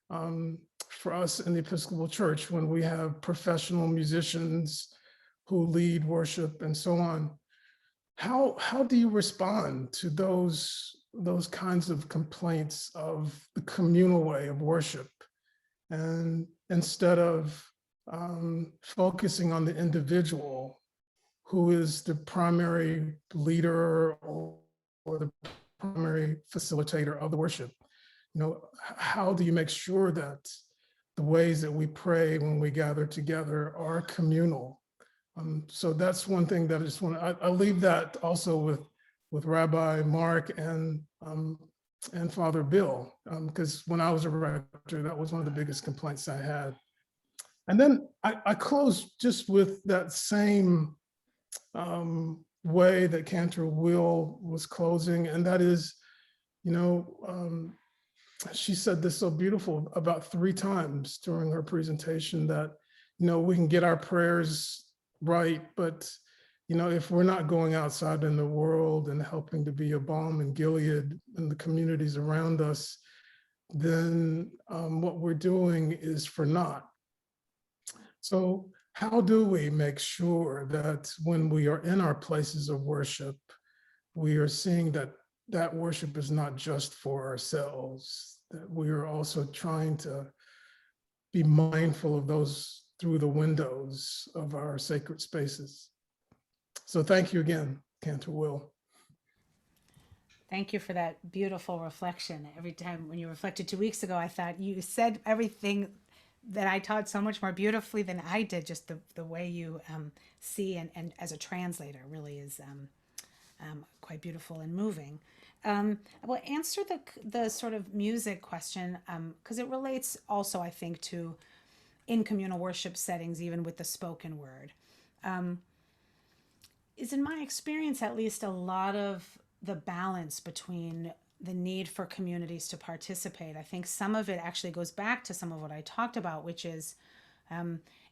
for us in the Episcopal Church when we have professional musicians who lead worship and so on. How do you respond to those kinds of complaints of the communal way of worship, and instead of focusing on the individual who is the primary leader or the primary facilitator of the worship? How do you make sure that the ways that we pray when we gather together are communal? So that's one thing that I just want to, I'll leave that also with Rabbi Mark and Father Bill, because when I was a rector, that was one of the biggest complaints I had. And then I close just with that same way that Cantor Will was closing, and that is, she said this so beautiful about 3 times during her presentation that, we can get our prayers right, but if we're not going outside in the world and helping to be a balm in Gilead in the communities around us, then what we're doing is for naught. So how do we make sure that when we are in our places of worship, we are seeing that worship is not just for ourselves, that we are also trying to be mindful of those through the windows of our sacred spaces? So thank you again, Cantor Will. Thank you for that beautiful reflection. Every time when you reflected 2 weeks ago, I thought you said everything that I taught so much more beautifully than I did. Just the way you see and as a translator really is quite beautiful and moving. I will answer the sort of music question because it relates also, I think, to in communal worship settings, even with the spoken word. Is in my experience, at least, a lot of the balance between the need for communities to participate. I think some of it actually goes back to some of what I talked about, which is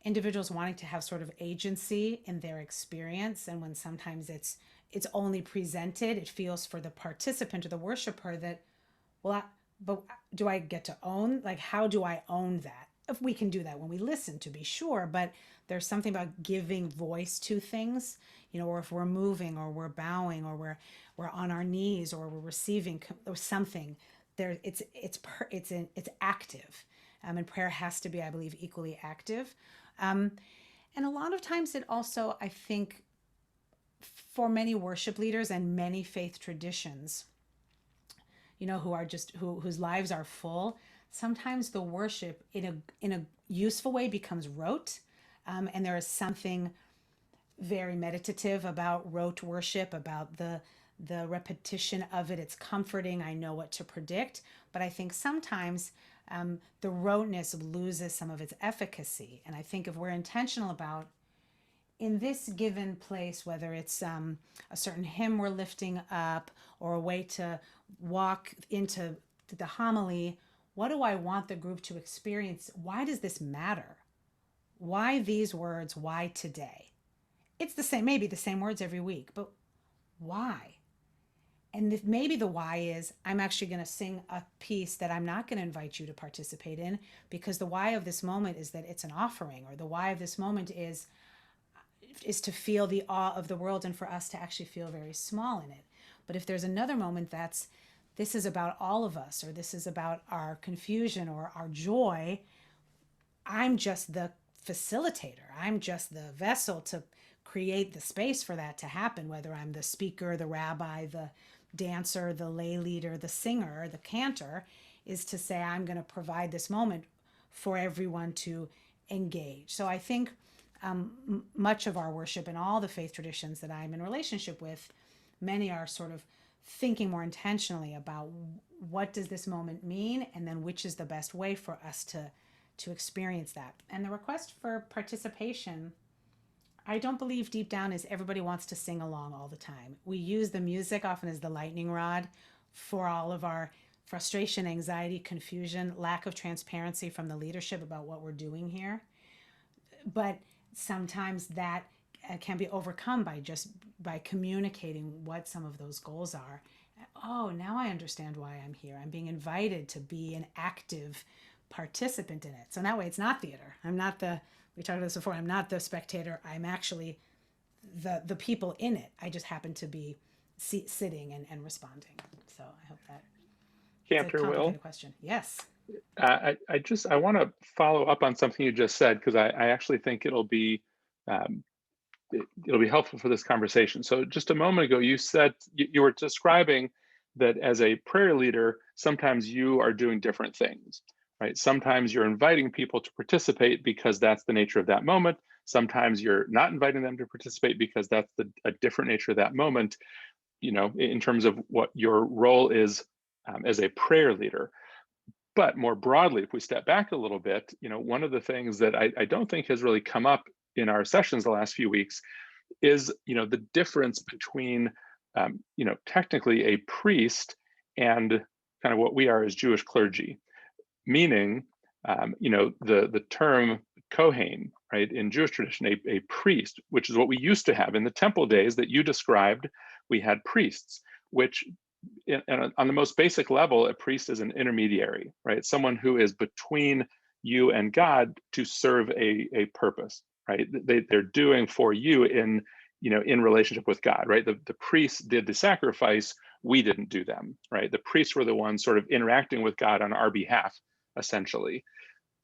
individuals wanting to have sort of agency in their experience. And when sometimes it's only presented, it feels for the participant or the worshiper that, but do I get to own? Like, how do I own that? If we can do that when we listen, to be sure, but there's something about giving voice to things, or if we're moving or we're bowing or we're on our knees or we're receiving or something, there it's active, and prayer has to be, I believe, equally active, and a lot of times it also, I think, for many worship leaders and many faith traditions, who are whose lives are full. Sometimes the worship in a useful way becomes rote, and there is something very meditative about rote worship, about the repetition of it. It's comforting. I know what to predict, but I think sometimes the roteness loses some of its efficacy. And I think if we're intentional about, in this given place, whether it's a certain hymn we're lifting up or a way to walk into the homily, what do I want the group to experience? Why does this matter? Why these words? Why today? It's the same, maybe the same words every week, but why? And if maybe the why is, I'm actually going to sing a piece that I'm not going to invite you to participate in, because the why of this moment is that it's an offering, or the why of this moment is to feel the awe of the world and for us to actually feel very small in it. But if there's another moment that's, this is about all of us, or this is about our confusion or our joy, I'm just the facilitator. I'm just the vessel to create the space for that to happen, whether I'm the speaker, the rabbi, the dancer, the lay leader, the singer, the cantor, is to say, I'm going to provide this moment for everyone to engage. So I think much of our worship and all the faith traditions that I'm in relationship with, many are sort of thinking more intentionally about what does this moment mean, and then which is the best way for us to experience that. And the request for participation, I don't believe deep down is everybody wants to sing along all the time. We use the music often as the lightning rod for all of our frustration, anxiety, confusion, lack of transparency from the leadership about what we're doing here. But sometimes that can be overcome by communicating what some of those goals are. Oh, now I understand why I'm here. I'm being invited to be an active participant in it. So that way it's not theater. I'm not we talked about this before, I'm not the spectator. I'm actually the people in it. I just happen to be sitting and responding. So I hope that Cantor Will. Question. Yes. I want to follow up on something you just said, because I actually think it'll be helpful for this conversation. So just a moment ago, you said you were describing that as a prayer leader, sometimes you are doing different things, right? Sometimes you're inviting people to participate because that's the nature of that moment. Sometimes you're not inviting them to participate because that's a different nature of that moment, in terms of what your role is as a prayer leader. But more broadly, if we step back a little bit, one of the things that I don't think has really come up in our sessions the last few weeks is, the difference between, technically a priest and kind of what we are as Jewish clergy, meaning, the term Kohen, right, in Jewish tradition, a priest, which is what we used to have in the temple days that you described. We had priests, which on the most basic level, a priest is an intermediary, right? Someone who is between you and God to serve a purpose, right? They're doing for you in relationship with God, right? The priests did the sacrifice, we didn't do them, right? The priests were the ones sort of interacting with God on our behalf, essentially.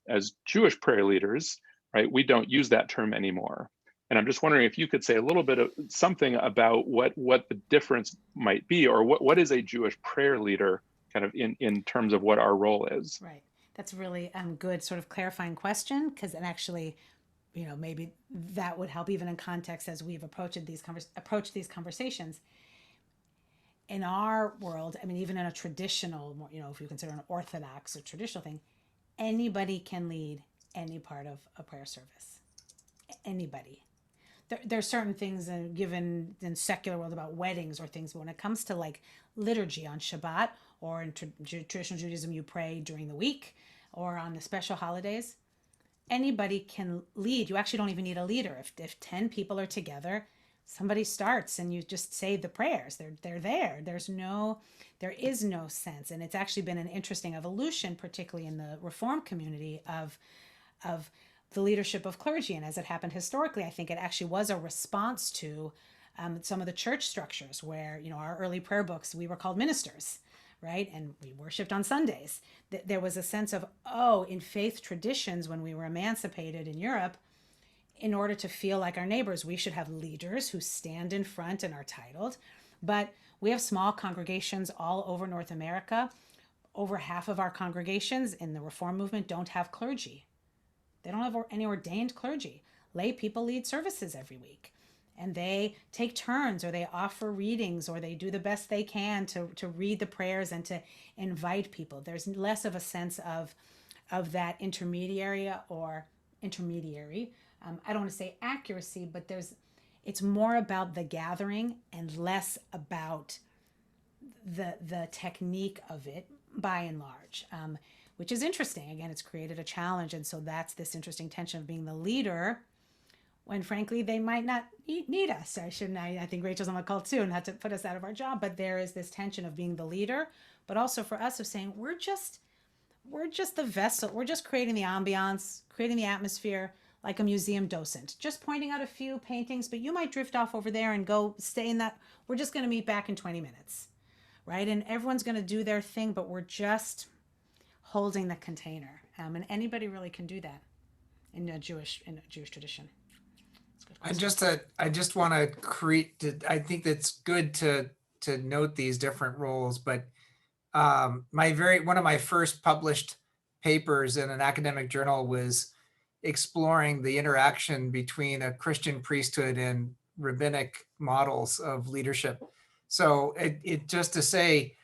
As Jewish prayer leaders, right, we don't use that term anymore. And I'm just wondering if you could say a little bit of something about what the difference might be, or what is a Jewish prayer leader kind of in terms of what our role is. Right. That's really good sort of clarifying question, because it actually, maybe that would help even in context as we've approached these conversations. In our world, I mean, even in a traditional, if you consider an Orthodox or traditional thing, anybody can lead any part of a prayer service. Anybody. There are certain things given in secular world about weddings or things, but when it comes to like liturgy on Shabbat, or in traditional Judaism, you pray during the week or on the special holidays, anybody can lead. You actually don't even need a leader. If 10 people are together, somebody starts and you just say the prayers. They're there. There is no sense. And it's actually been an interesting evolution, particularly in the Reform community, of the leadership of clergy. And as it happened historically, I think it actually was a response to some of the church structures where, our early prayer books, we were called ministers, right? And we worshiped on Sundays. There was a sense of, in faith traditions, when we were emancipated in Europe, in order to feel like our neighbors, we should have leaders who stand in front and are titled. But we have small congregations all over North America. Over half of our congregations in the Reform movement don't have clergy. They don't have any ordained clergy. Lay people lead services every week. And they take turns, or they offer readings, or they do the best they can to read the prayers and to invite people. There's less of a sense of that intermediary. I don't want to say accuracy, but it's more about the gathering and less about the technique of it, by and large. Which is interesting. Again, it's created a challenge. And so that's this interesting tension of being the leader when, frankly, they might not need us. I think Rachel's on the call too, not to put us out of our job, but there is this tension of being the leader, but also for us of saying, we're just the vessel. We're just creating the ambiance, creating the atmosphere, like a museum docent, just pointing out a few paintings, but you might drift off over there and go stay in that. We're just going to meet back in 20 minutes, right? And everyone's going to do their thing, but we're just holding the container, and anybody really can do that in a Jewish tradition. I just want to create. I think that's good to note these different roles. But one of my first published papers in an academic journal was exploring the interaction between a Christian priesthood and rabbinic models of leadership. So it just to say,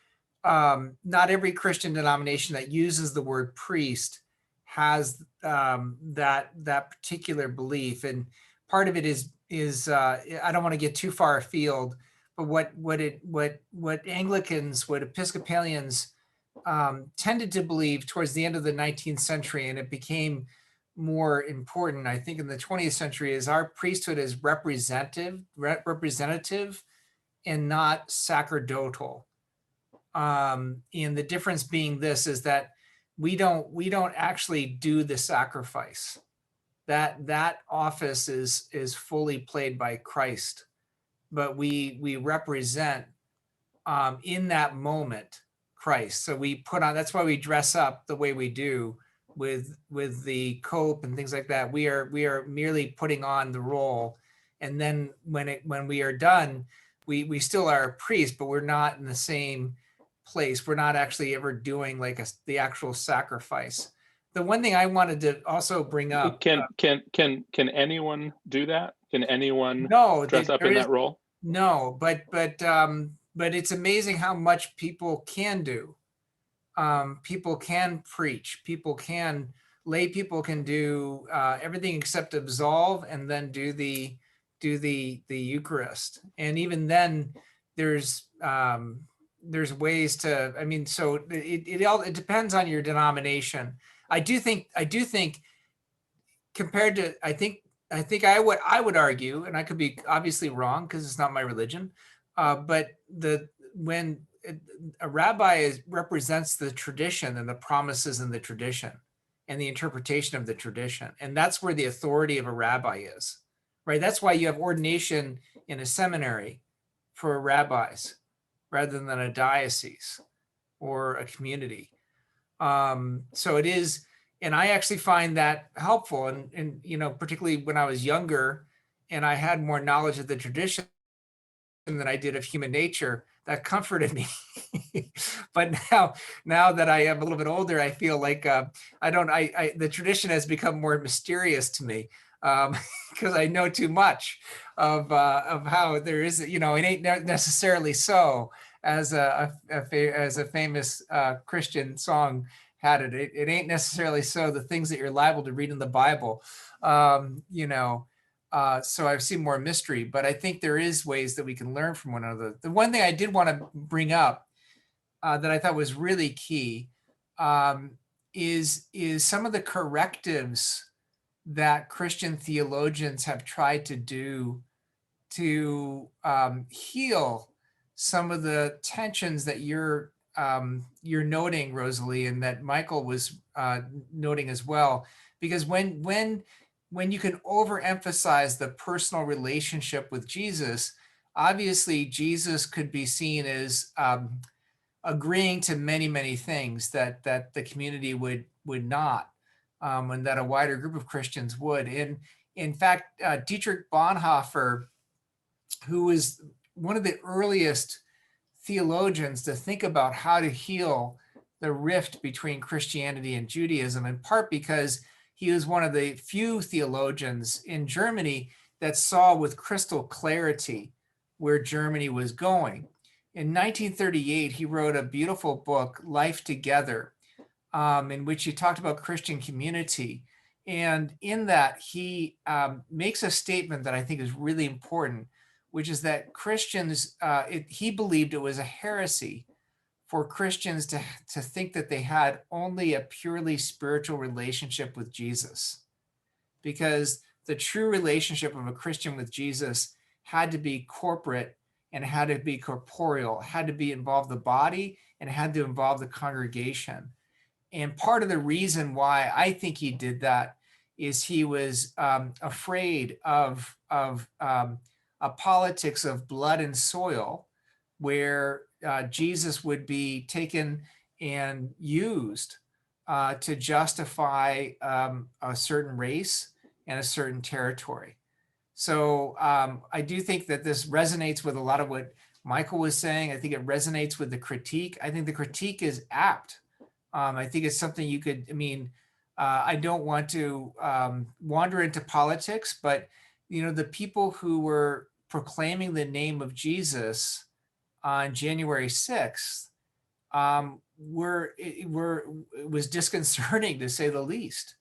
not every Christian denomination that uses the word priest has that particular belief, and part of it is I don't want to get too far afield, but what Anglicans, what Episcopalians tended to believe towards the end of the 19th century, and it became more important, I think, in the 20th century, is our priesthood is representative and not sacerdotal. And the difference being this is that we don't actually do the sacrifice. That office is fully played by Christ, but we represent in that moment Christ. So we put on, that's why we dress up the way we do with the cope and things like that. We are merely putting on the role, and then when we are done, we still are a priest, but we're not in the same place. We're not actually ever doing like the actual sacrifice. The one thing I wanted to also bring up, can anyone do that? Can anyone dress up in that role? No, but it's amazing how much people can do. People can preach. Lay people can do everything except absolve and then do the Eucharist. And even then, there's ways to. I mean, so it depends on your denomination. I do think compared to, I think I would argue, and I could be obviously wrong because it's not my religion, but when a rabbi represents the tradition and the promises in the tradition and the interpretation of the tradition, and that's where the authority of a rabbi is, right? That's why you have ordination in a seminary for rabbis rather than a diocese or a community. So it is, and I actually find that helpful. And particularly when I was younger and I had more knowledge of the tradition than I did of human nature, that comforted me. But now that I am a little bit older, I feel like the tradition has become more mysterious to me because I know too much of how there is, it ain't necessarily so, as a famous Christian song had it. It ain't necessarily so, the things that you're liable to read in the Bible. So I've seen more mystery, but I think there is ways that we can learn from one another. The one thing I did want to bring up that I thought was really key is some of the correctives that Christian theologians have tried to do to heal some of the tensions that you're noting, Rosalie, and that Michael was noting as well. Because when you can overemphasize the personal relationship with Jesus, obviously Jesus could be seen as agreeing to many, many things that the community would not, and that a wider group of Christians would. And in fact, Dietrich Bonhoeffer, who was one of the earliest theologians to think about how to heal the rift between Christianity and Judaism, in part because he was one of the few theologians in Germany that saw with crystal clarity where Germany was going. In 1938, he wrote a beautiful book, Life Together, in which he talked about Christian community. And in that, he makes a statement that I think is really important, which is that Christians, he believed it was a heresy for Christians to think that they had only a purely spiritual relationship with Jesus, because the true relationship of a Christian with Jesus had to be corporate and had to be corporeal, had to involve the body and had to involve the congregation. And part of the reason why I think he did that is he was afraid of a politics of blood and soil, where Jesus would be taken and used to justify a certain race and a certain territory. So I do think that this resonates with a lot of what Michael was saying. I think it resonates with the critique. I think the critique is apt. I think it's something you could, I don't want to wander into politics, but the people who were proclaiming the name of Jesus on January 6th it was disconcerting, to say the least.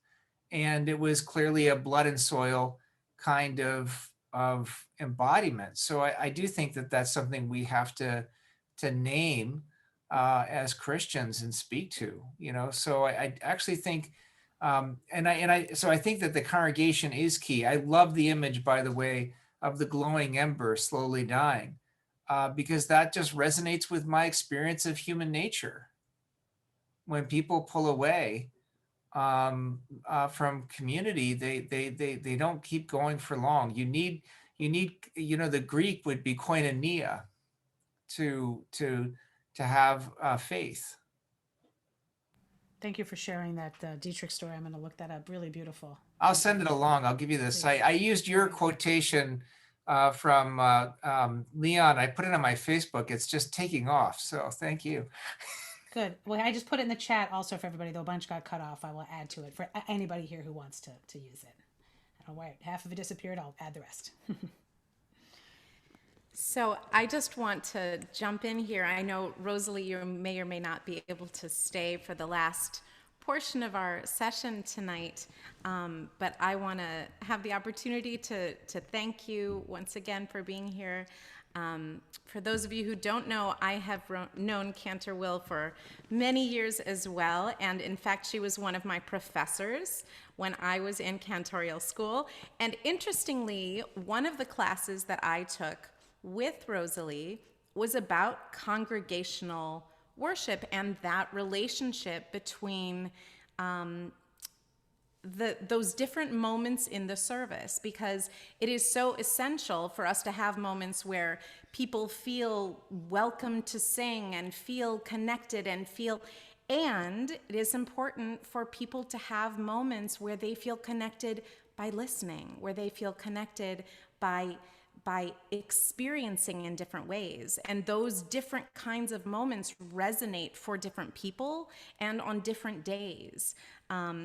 And it was clearly a blood and soil kind of embodiment. So I do think that that's something we have to name as Christians and speak to. So I actually think, so I think that the congregation is key. I love the image, by the way, of the glowing ember slowly dying, because that just resonates with my experience of human nature. When people pull away from community, they don't keep going for long. You need the Greek would be koinonia to have faith. Thank you for sharing that Dietrich story. I'm going to look that up. Really beautiful. I'll send it along. I'll give you the site. I used your quotation from Leon. I put it on my Facebook. It's just taking off. So thank you. Good. Well, I just put it in the chat also for everybody, though a bunch got cut off. I will add to it for anybody here who wants to use it. All right, half of it disappeared. I'll add the rest. So I just want to jump in here. I know, Rosalie, you may or may not be able to stay for the last portion of our session tonight, but I want to have the opportunity to thank you once again for being here. For those of you who don't know, I have known Cantor Will for many years as well, and in fact, she was one of my professors when I was in cantorial school. And interestingly, one of the classes that I took with Rosalie was about congregational worship and that relationship between those different moments in the service, because it is so essential for us to have moments where people feel welcome to sing and feel connected and it is important for people to have moments where they feel connected by listening, where they feel connected by experiencing in different ways. And those different kinds of moments resonate for different people and on different days.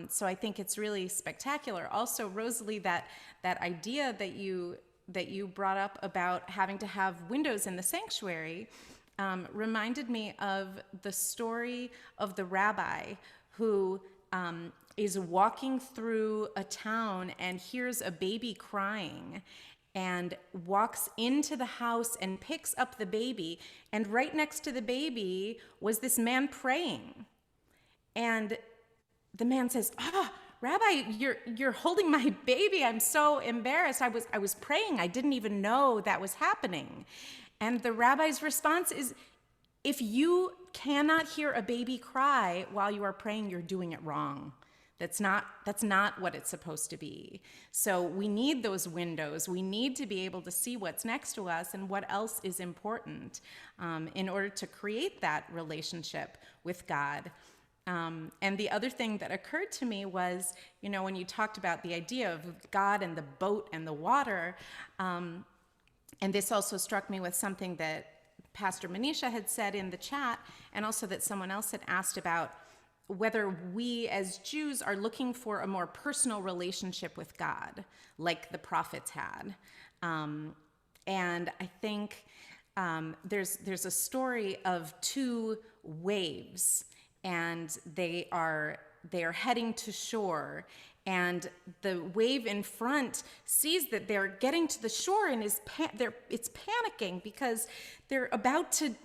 So I think it's really spectacular. Also, Rosalie, that idea that you brought up about having to have windows in the sanctuary reminded me of the story of the rabbi who is walking through a town and hears a baby crying and walks into the house and picks up the baby. And right next to the baby was this man praying. And the man says, Rabbi, you're holding my baby. I'm so embarrassed. I was praying. I didn't even know that was happening. And the rabbi's response is, if you cannot hear a baby cry while you are praying, you're doing it wrong. That's not what it's supposed to be. So we need those windows. We need to be able to see what's next to us and what else is important in order to create that relationship with God. And the other thing that occurred to me was, when you talked about the idea of God and the boat and the water, and this also struck me with something that Pastor Manisha had said in the chat, and also that someone else had asked about whether we as Jews are looking for a more personal relationship with God, like the prophets had. And I think there's a story of two waves, and they are heading to shore, and the wave in front sees that they're getting to the shore and it's panicking because they're about to.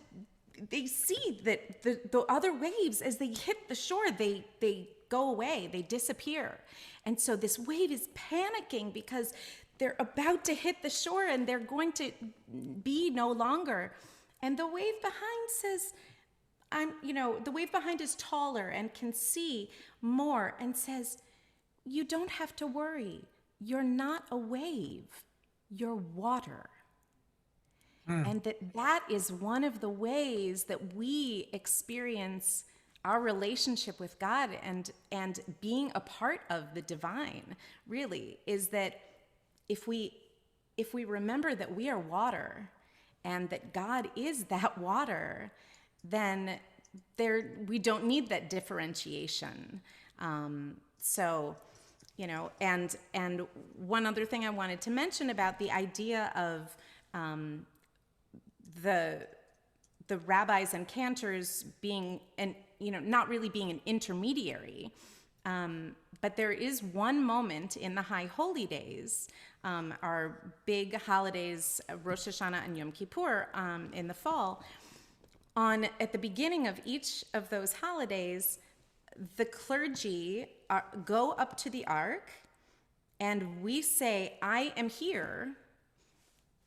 They see that the other waves, as they hit the shore, they go away, they disappear. And so this wave is panicking because they're about to hit the shore and they're going to be no longer. And the wave behind says, the wave behind is taller and can see more and says, you don't have to worry. You're not a wave, you're water. And that is one of the ways that we experience our relationship with God and being a part of the divine, really, is that if we if we remember that we are water and that God is that water, then we don't need that differentiation. So, and one other thing I wanted to mention about the idea of the rabbis and cantors being, not really being an intermediary. But there is one moment in the High Holy Days, our big holidays, Rosh Hashanah and Yom Kippur in the fall. At the beginning of each of those holidays, the clergy go up to the ark and we say, I am here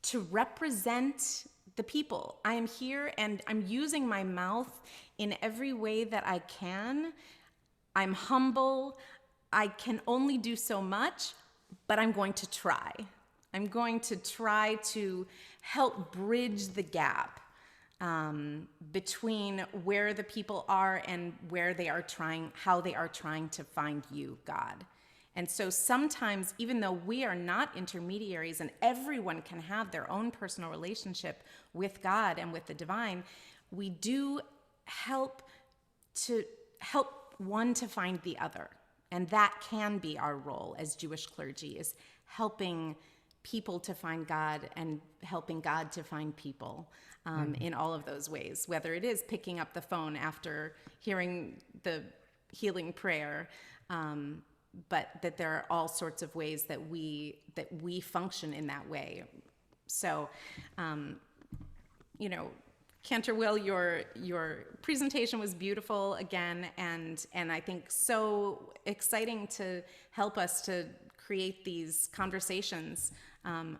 to represent the people. I am here and I'm using my mouth in every way that I can. I'm humble. I can only do so much, but I'm going to try. I'm going to try to help bridge the gap between where the people are and how they are trying to find you, God. And so sometimes, even though we are not intermediaries and everyone can have their own personal relationship with God and with the divine, we do help one to find the other. And that can be our role as Jewish clergy, is helping people to find God and helping God to find people in all of those ways, whether it is picking up the phone after hearing the healing prayer, but that there are all sorts of ways that we function in that way. So, Cantor Will, your presentation was beautiful again, and I think so exciting to help us to create these conversations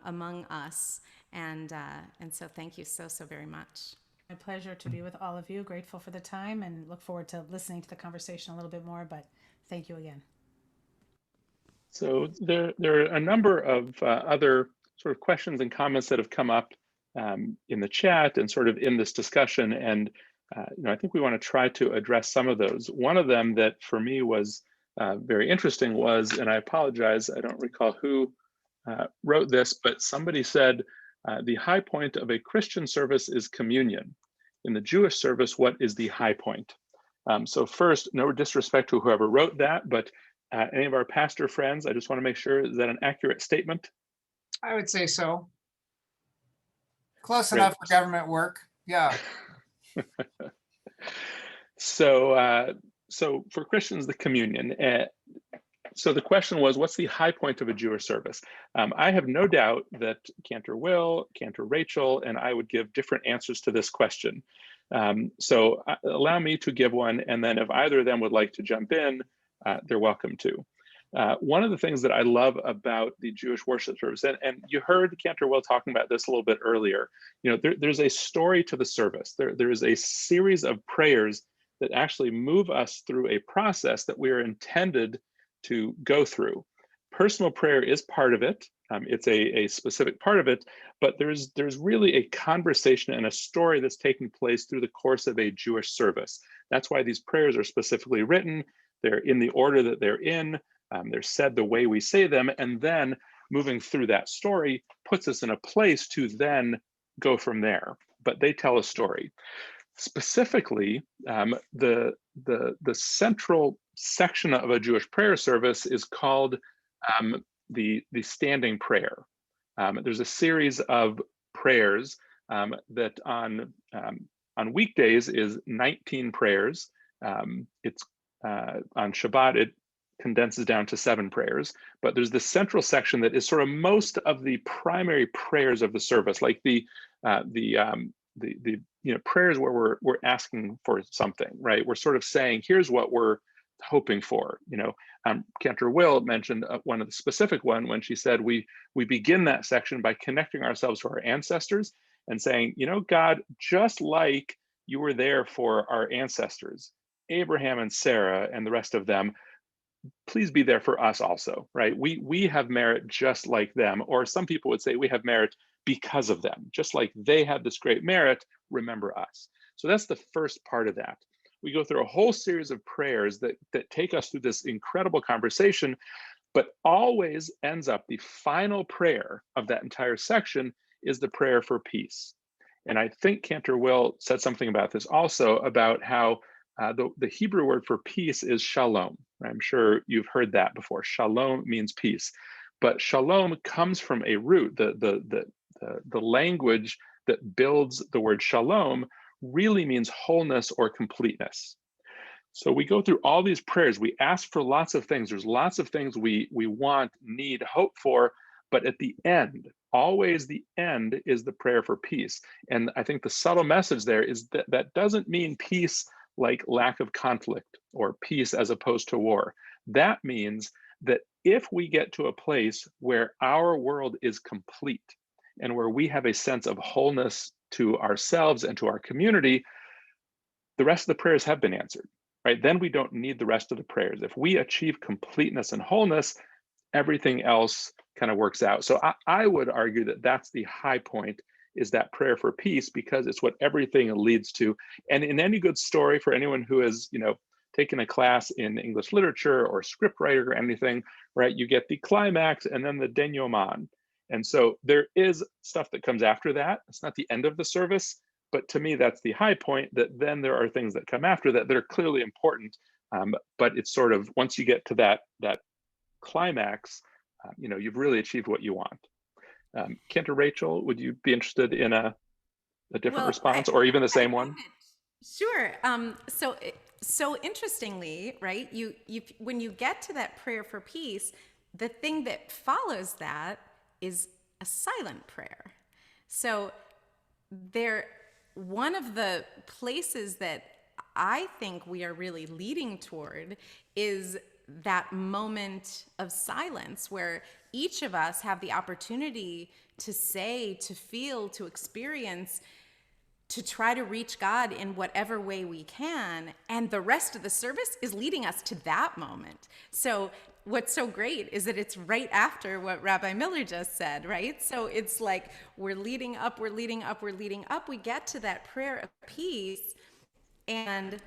among us, and so thank you so very much. My pleasure to be with all of you. Grateful for the time and look forward to listening to the conversation a little bit more. But thank you again. So there are a number of other sort of questions and comments that have come up in the chat and sort of in this discussion. And I think we want to try to address some of those. One of them that for me was very interesting was, and I apologize, I don't recall who wrote this, but somebody said, the high point of a Christian service is communion. In the Jewish service, what is the high point? So first, no disrespect to whoever wrote that, but any of our pastor friends, I just want to make sure, is that an accurate statement? I would say so. Close Great. enough for government work. Yeah. So for Christians, the communion. So the question was, what's the high point of a Jewish service? I have no doubt that Cantor Will, Cantor Rachel, and I would give different answers to this question. So allow me to give one, and then if either of them would like to jump in, they're welcome to. One of the things that I love about the Jewish worship service, and you heard Cantor Will talking about this a little bit earlier, there's a story to the service. There is a series of prayers that actually move us through a process that we are intended to go through. Personal prayer is part of it. It's a specific part of it, but there's really a conversation and a story that's taking place through the course of a Jewish service. That's why these prayers are specifically written. They're in the order that they're in. They're said the way we say them, and then moving through that story puts us in a place to then go from there. But they tell a story. Specifically, the central section of a Jewish prayer service is called the standing prayer. There's a series of prayers that on weekdays is 19 prayers. It's on Shabbat it condenses down to 7 prayers, but there's the central section that is sort of most of the primary prayers of the service, like the prayers where we're asking for something, right? We're sort of saying, here's what we're hoping for. Cantor Will mentioned one of the specific one when she said we begin that section by connecting ourselves to our ancestors and saying, God, just like you were there for our ancestors, Abraham and Sarah and the rest of them, please be there for us also, right? We have merit just like them, or some people would say we have merit because of them. Just like they had this great merit, remember us. So that's the first part of that. We go through a whole series of prayers that take us through this incredible conversation but always ends up, the final prayer of that entire section is the prayer for peace. And I think Cantor Will said something about this also, about how the Hebrew word for peace is shalom. I'm sure you've heard that before. Shalom means peace, but shalom comes from a root. The language that builds the word shalom really means wholeness or completeness. So we go through all these prayers. We ask for lots of things. There's lots of things we want, need, hope for, but at the end, always the end is the prayer for peace. And I think the subtle message there is that that doesn't mean peace like lack of conflict or peace as opposed to war. That means that if we get to a place where our world is complete and where we have a sense of wholeness to ourselves and to our community, the rest of the prayers have been answered, right? Then we don't need the rest of the prayers. If we achieve completeness and wholeness, everything else kind of works out. So I would argue that that's the high point, is that prayer for peace, because it's what everything leads to. And in any good story, for anyone who has, taken a class in English literature or scriptwriter or anything, right, you get the climax and then the denouement. And so there is stuff that comes after that. It's not the end of the service, but to me, that's the high point, that then there are things that come after that that are clearly important. But it's sort of, once you get to that climax, you've really achieved what you want. Cantor Rachel, would you be interested in a different response, or even the same one? Sure. So interestingly, right, you when you get to that prayer for peace, the thing that follows that is a silent prayer. So one of the places that I think we are really leading toward is that moment of silence where each of us have the opportunity to say, to feel, to experience, to try to reach God in whatever way we can. And the rest of the service is leading us to that moment. So what's so great is that it's right after what Rabbi Miller just said, right? So it's like we're leading up, we're leading up, we're leading up. We get to that prayer of peace, and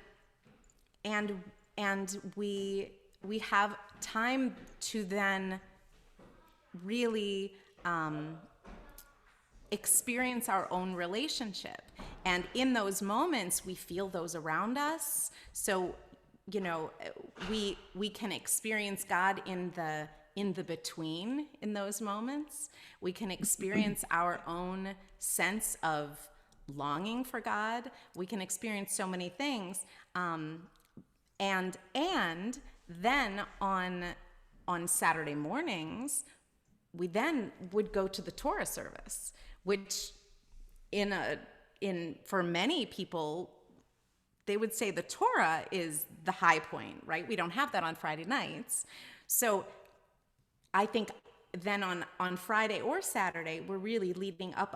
we have time to then really experience our own relationship. And in those moments, we feel those around us. So, we can experience God in the between in those moments. We can experience our own sense of longing for God. We can experience so many things. And then on Saturday mornings, we then would go to the Torah service, which for many people, they would say the Torah is the high point, right? We don't have that on Friday nights. So I think then on Friday or Saturday, we're really leading up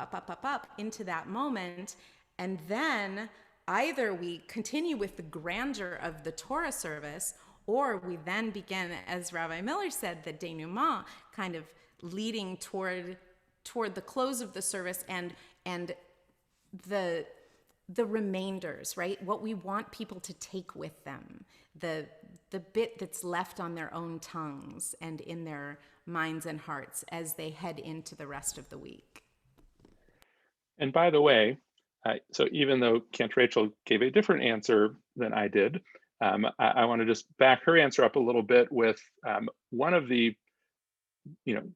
into that moment. And then either we continue with the grandeur of the Torah service, or we then begin, as Rabbi Miller said, the denouement, kind of leading toward the close of the service and the remainders, right? What we want people to take with them, the bit that's left on their own tongues and in their minds and hearts as they head into the rest of the week. And by the way, so even though Cantor Rachel gave a different answer than I did, I want to just back her answer up a little bit with one of the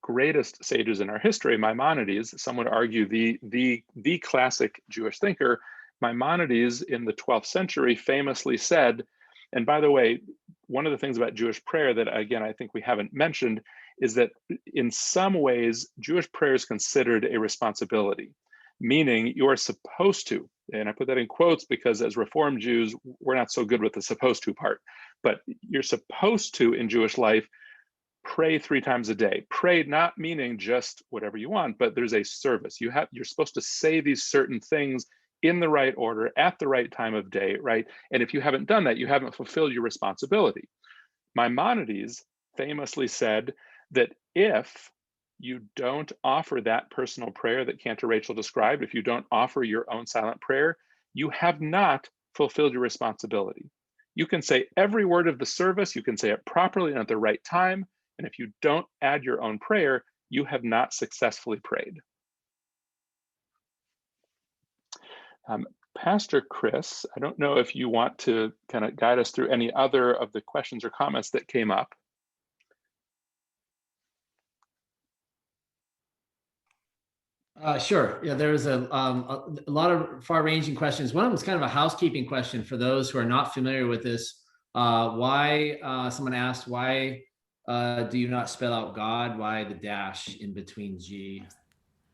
greatest sages in our history, Maimonides. Some would argue the classic Jewish thinker. Maimonides in the 12th century famously said, and by the way, one of the things about Jewish prayer that, again, I think we haven't mentioned is that in some ways, Jewish prayer is considered a responsibility, meaning you are supposed to, and I put that in quotes because as Reformed Jews, we're not so good with the supposed to part, but you're supposed to, in Jewish life, pray 3 times a day. Pray not meaning just whatever you want, but there's a service. You're supposed to say these certain things in the right order at the right time of day, right? And if you haven't done that, you haven't fulfilled your responsibility. Maimonides famously said that if you don't offer that personal prayer that Cantor Rachel described, if you don't offer your own silent prayer, you have not fulfilled your responsibility. You can say every word of the service, you can say it properly and at the right time, And if you don't add your own prayer, you have not successfully prayed. Pastor Chris, I don't know if you want to kind of guide us through any other of the questions or comments that came up. Sure. Yeah, there was a lot of far-ranging questions. One of them was kind of a housekeeping question for those who are not familiar with this. Someone asked, why do you not spell out God? Why the dash in between G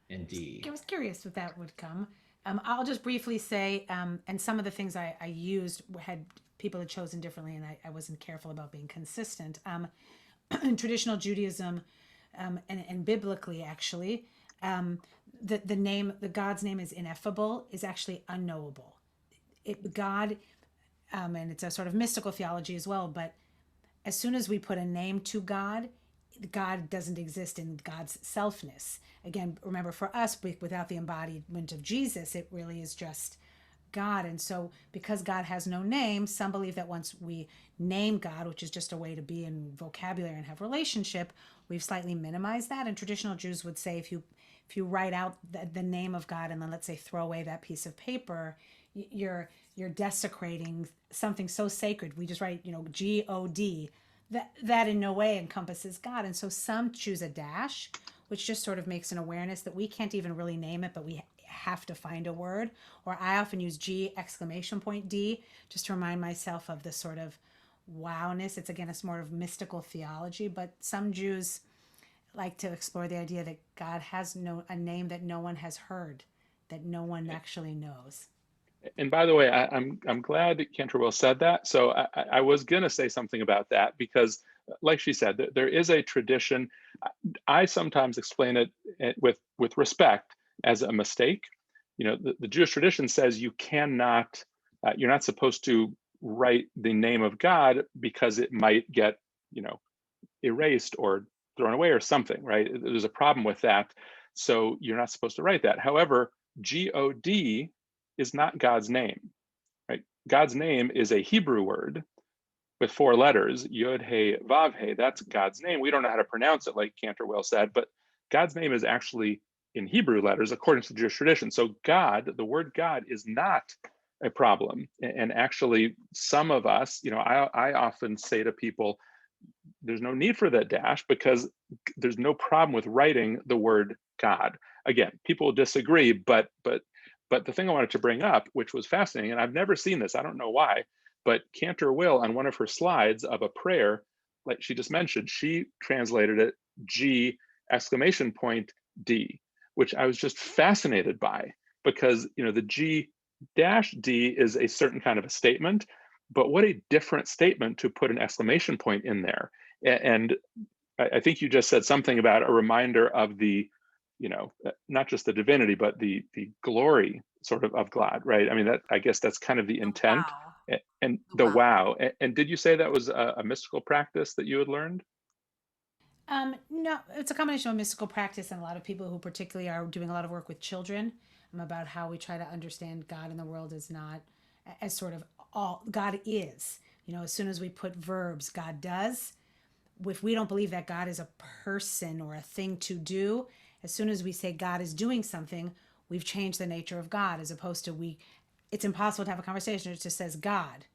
and D? I was curious if that would come. I'll just briefly say, and some of the things I used had people had chosen differently, and I wasn't careful about being consistent. In traditional Judaism, and biblically, actually, the God's name is ineffable, is actually unknowable. God, and it's a sort of mystical theology as well, but as soon as we put a name to God, God doesn't exist in God's selfness. Again, remember, for us, without the embodiment of Jesus, it really is just God. And so because God has no name, some believe that once we name God, which is just a way to be in vocabulary and have relationship, we've slightly minimized that. And traditional Jews would say if you write out the name of God and then, let's say, throw away that piece of paper, you're desecrating something so sacred. We just write, G-O-D. That in no way encompasses God. And so some choose a dash, which just sort of makes an awareness that we can't even really name it, but we have to find a word. Or I often use G exclamation point D, just to remind myself of the sort of wowness. It's, again, a sort of mystical theology, but some Jews like to explore the idea that God has a name that no one has heard, that no one actually knows. And by the way, I'm glad that Cantor said that. So I was going to say something about that because, like she said, there is a tradition. I sometimes explain it with respect as a mistake. The Jewish tradition says you cannot, you're not supposed to write the name of God because it might get, erased or thrown away or something, right? There's a problem with that. So you're not supposed to write that. However, G-O-D is not God's name, right? God's name is a Hebrew word with 4 letters, Yod, He, Vav, He. That's God's name. We don't know how to pronounce it, like Cantor said, but God's name is actually in Hebrew letters according to the Jewish tradition. So God, the word God, is not a problem. And actually, some of us, I often say to people, there's no need for that dash because there's no problem with writing the word God. Again, people disagree, but the thing I wanted to bring up, which was fascinating, and I've never seen this, I don't know why, but Cantor on one of her slides of a prayer, like she just mentioned, she translated it G exclamation point D, which I was just fascinated by because, the G dash D is a certain kind of a statement, but what a different statement to put an exclamation point in there. And I think you just said something about a reminder of the, not just the divinity, but the glory sort of God, right? I mean, I guess that's kind of the intent. Wow. And the wow. And did you say that was a mystical practice that you had learned? No, it's a combination of mystical practice and a lot of people who particularly are doing a lot of work with children about how we try to understand God in the world is not as sort of all God is. As soon as we put verbs, God does. If we don't believe that God is a person or a thing to do, as soon as we say God is doing something, we've changed the nature of God, as opposed to it's impossible to have a conversation. It just says God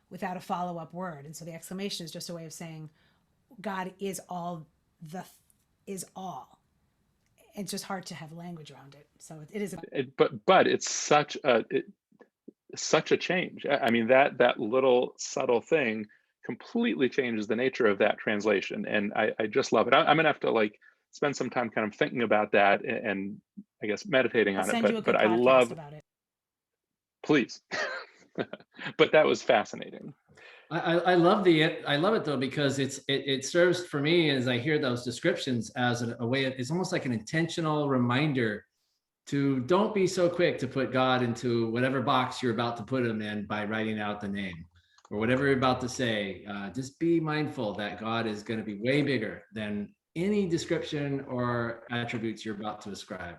without a follow-up word. And so the exclamation is just a way of saying God is all, is all. It's just hard to have language around it. So it is. But it's such a change. I mean, that little subtle thing completely changes the nature of that translation. And I just love it. I'm gonna have to spend some time kind of thinking about that and I guess meditating on it. But I love about it. Please. But that was fascinating. I love it though, because it serves for me as I hear those descriptions as a way of, it's almost like an intentional reminder to don't be so quick to put God into whatever box you're about to put him in by writing out the name or whatever you're about to say. Just be mindful that God is going to be way bigger than any description or attributes you're about to ascribe.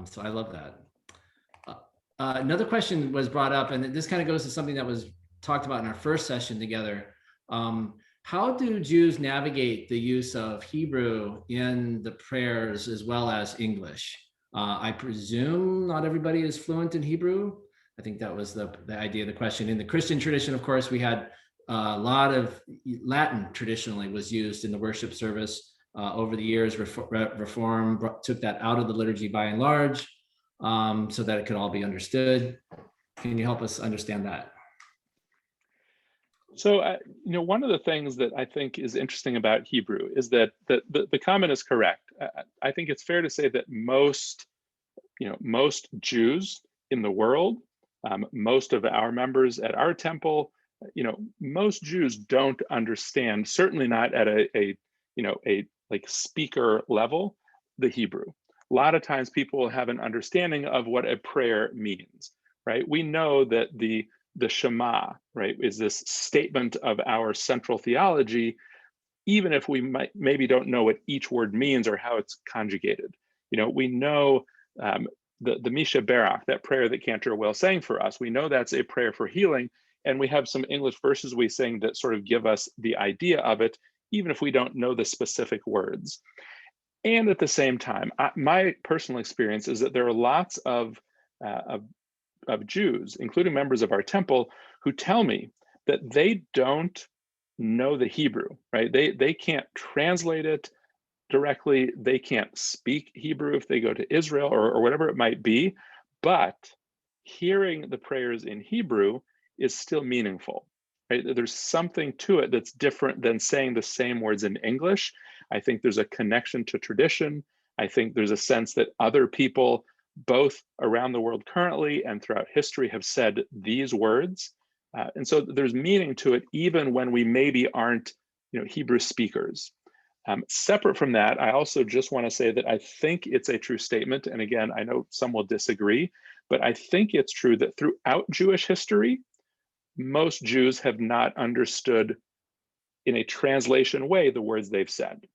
So I love that. Another question was brought up, and this kind of goes to something that was talked about in our first session together. how do Jews navigate the use of Hebrew in the prayers as well as English? I presume not everybody is fluent in Hebrew. I think that was the idea of the question. In the Christian tradition, of course, we had a lot of Latin traditionally was used in the worship service. Over the years, Reform took that out of the liturgy by and large, so that it could all be understood. Can you help us understand that? So, one of the things that I think is interesting about Hebrew is that the comment is correct. I think it's fair to say that most Jews in the world, most of our members at our temple, most Jews don't understand, certainly not at a like speaker level, the Hebrew. A lot of times people will have an understanding of what a prayer means, right? We know that the Shema, right, is this statement of our central theology, even if we maybe don't know what each word means or how it's conjugated. We know the Misha Barak, that prayer that Cantor Will sang for us, we know that's a prayer for healing, and we have some English verses we sing that sort of give us the idea of it, even if we don't know the specific words. And at the same time, my personal experience is that there are lots of Jews, including members of our temple, who tell me that they don't know the Hebrew, right? They can't translate it directly. They can't speak Hebrew if they go to Israel or whatever it might be, but hearing the prayers in Hebrew is still meaningful, right? There's something to it that's different than saying the same words in English. I think there's a connection to tradition. I think there's a sense that other people, both around the world currently and throughout history, have said these words. And so there's meaning to it, even when we maybe aren't Hebrew speakers. Separate from that, I also just want to say that I think it's a true statement. And again, I know some will disagree, but I think it's true that throughout Jewish history, most Jews have not understood in a translation way the words they've said,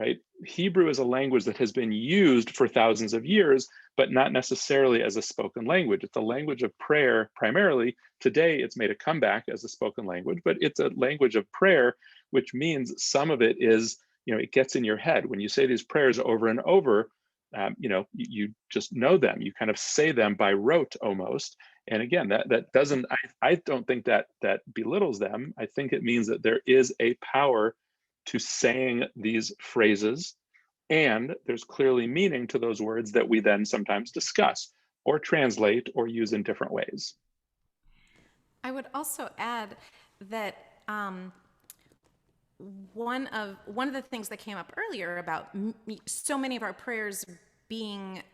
right? Hebrew is a language that has been used for thousands of years, but not necessarily as a spoken language. It's a language of prayer primarily. Today, it's made a comeback as a spoken language, but it's a language of prayer, which means some of it is, it gets in your head. When you say these prayers over and over, you just know them. You kind of say them by rote almost. And again, that doesn't, I don't think that belittles them. I think it means that there is a power to saying these phrases, and there's clearly meaning to those words that we then sometimes discuss or translate or use in different ways. I would also add that one of the things that came up earlier about so many of our prayers being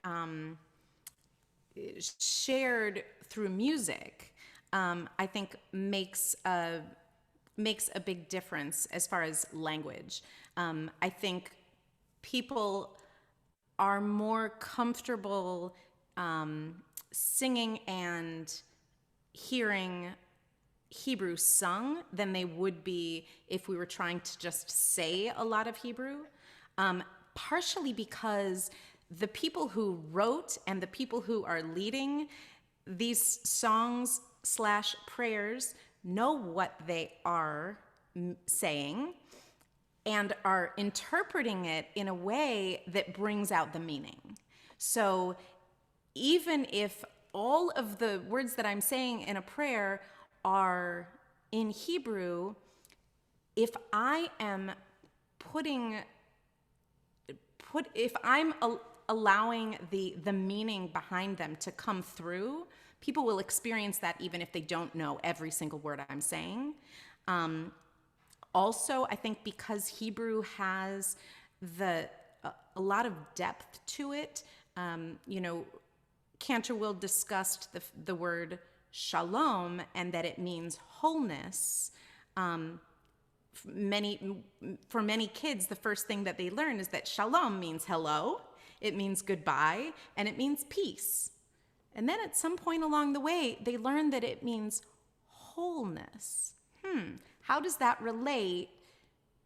shared through music, I think makes a big difference as far as language. I think people are more comfortable singing and hearing Hebrew sung than they would be if we were trying to just say a lot of Hebrew, partially because the people who wrote and the people who are leading these songs / prayers know what they are saying and are interpreting it in a way that brings out the meaning. So even if all of the words that I'm saying in a prayer are in Hebrew, if I am allowing the meaning behind them to come through, people will experience that even if they don't know every single word I'm saying. Also, I think because Hebrew has a lot of depth to it, Cantor Will discussed the word shalom and that it means wholeness. For many kids, the first thing that they learn is that shalom means hello, it means goodbye, and it means peace. And then at some point along the way, they learn that it means wholeness. How does that relate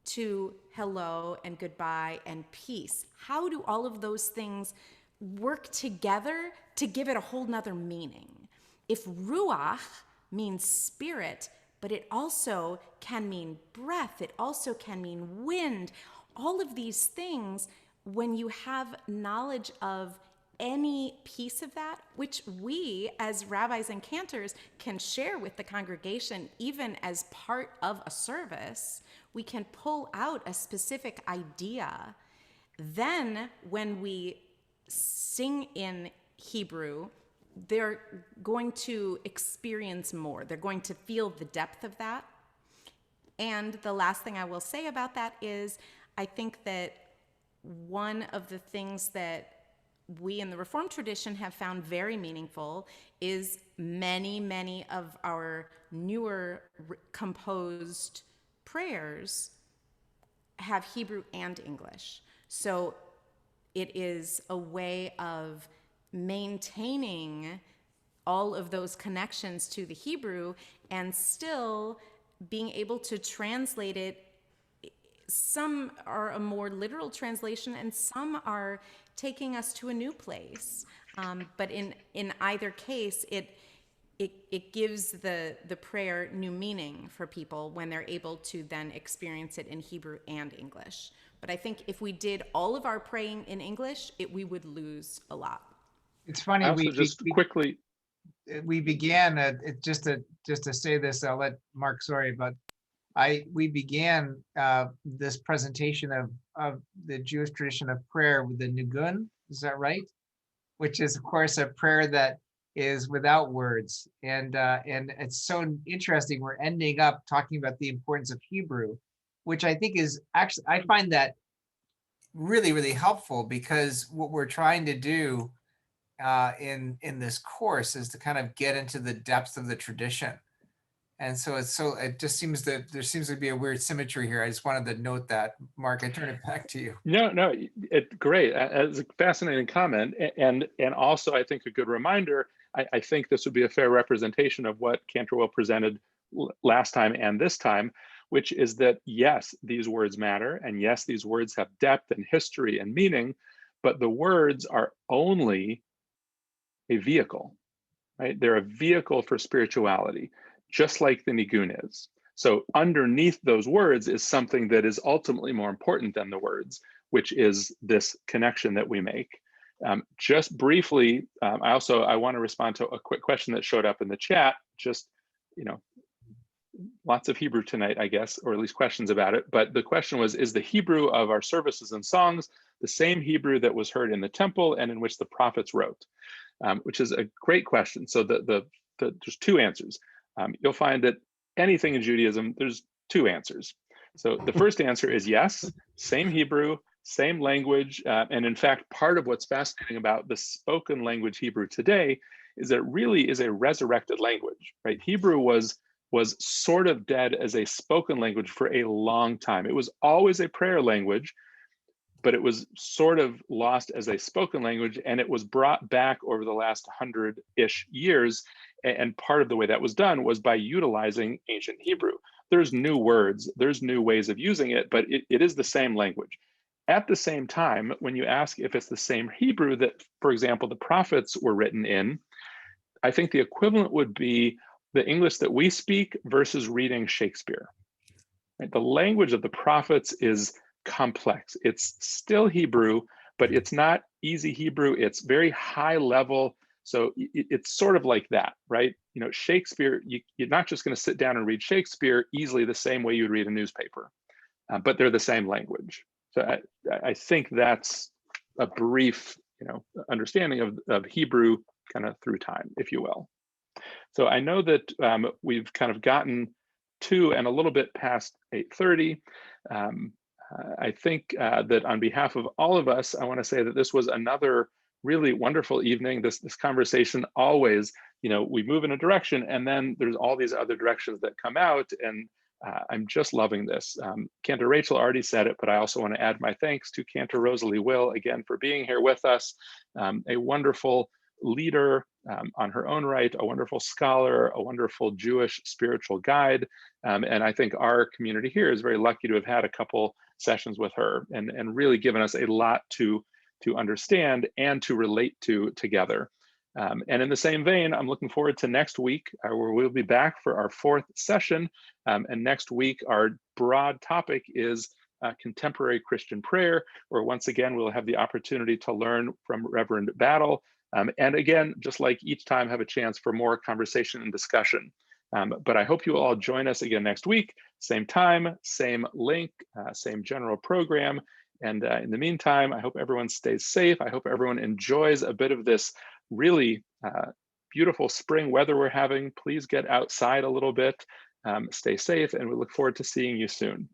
to hello and goodbye and peace? How do all of those things work together to give it a whole nother meaning? If ruach means spirit, but it also can mean breath. It also can mean wind. All of these things, when you have knowledge of any piece of that, which we as rabbis and cantors can share with the congregation, even as part of a service, we can pull out a specific idea. Then when we sing in Hebrew, they're going to experience more. They're going to feel the depth of that. And the last thing I will say about that is, I think that one of the things that we in the Reformed tradition have found very meaningful is many of our newer composed prayers have Hebrew and English. So it is a way of maintaining all of those connections to the Hebrew and still being able to translate it. Some are a more literal translation and some are taking us to a new place. But in either case, it gives the prayer new meaning for people when they're able to then experience it in Hebrew and English. But I think if we did all of our praying in English, we would lose a lot. It's funny. I also quickly. We began just to say this. I'll let Mark. Sorry, but we began this presentation of the Jewish tradition of prayer with the Nigun. Is that right? Which is, of course, a prayer that is without words, and it's so interesting. We're ending up talking about the importance of Hebrew, which I think is actually, I find that really helpful, because what we're trying to do in this course is to kind of get into the depths of the tradition. And so it just seems that there seems to be a weird symmetry here. I just wanted to note that. Mark, I turn it back to you. No, it's great. It's a fascinating comment. And also, I think a good reminder, I think this would be a fair representation of what Cantor presented last time and this time, which is that, yes, these words matter. And yes, these words have depth and history and meaning, but the words are only a vehicle, right? They're a vehicle for spirituality, just like the Nigun is. So underneath those words is something that is ultimately more important than the words, which is this connection that we make. Just briefly, I want to respond to a quick question that showed up in the chat. Just, lots of Hebrew tonight, I guess, or at least questions about it. But the question was, is the Hebrew of our services and songs the same Hebrew that was heard in the temple and in which the prophets wrote? Which is a great question. So there's two answers. You'll find that anything in Judaism, there's two answers. So the first answer is yes, same Hebrew, same language. And in fact, part of what's fascinating about the spoken language Hebrew today is that it really is a resurrected language, right? Hebrew was sort of dead as a spoken language for a long time. It was always a prayer language, but it was sort of lost as a spoken language, and it was brought back over the last 100-ish years. And part of the way that was done was by utilizing ancient Hebrew. There's new words, there's new ways of using it, but it is the same language. At the same time, when you ask if it's the same Hebrew that, for example, the prophets were written in, I think the equivalent would be the English that we speak versus reading Shakespeare. Right? The language of the prophets is complex. It's still Hebrew, but it's not easy Hebrew. It's very high level. So it's sort of like that, right? Shakespeare, you're not just going to sit down and read Shakespeare easily the same way you'd read a newspaper, but they're the same language. So I think that's a brief, understanding of Hebrew kind of through time, if you will. So I know that we've kind of gotten to and a little bit past 8:30. I think that on behalf of all of us, I want to say that this was another really wonderful evening. This conversation always, we move in a direction and then there's all these other directions that come out, and I'm just loving this. Cantor Rachel already said it, but I also want to add my thanks to Cantor Rosalie Will again for being here with us. A wonderful leader on her own right, a wonderful scholar, a wonderful Jewish spiritual guide. And I think our community here is very lucky to have had a couple sessions with her and really given us a lot to understand and to relate to together. And in the same vein, I'm looking forward to next week, where we'll be back for our 4th session. And next week, our broad topic is contemporary Christian prayer, where once again, we'll have the opportunity to learn from Reverend Battle. And again, just like each time, have a chance for more conversation and discussion. But I hope you will all join us again next week, same time, same link, same general program. And in the meantime, I hope everyone stays safe. I hope everyone enjoys a bit of this really beautiful spring weather we're having. Please get outside a little bit, stay safe, and we look forward to seeing you soon.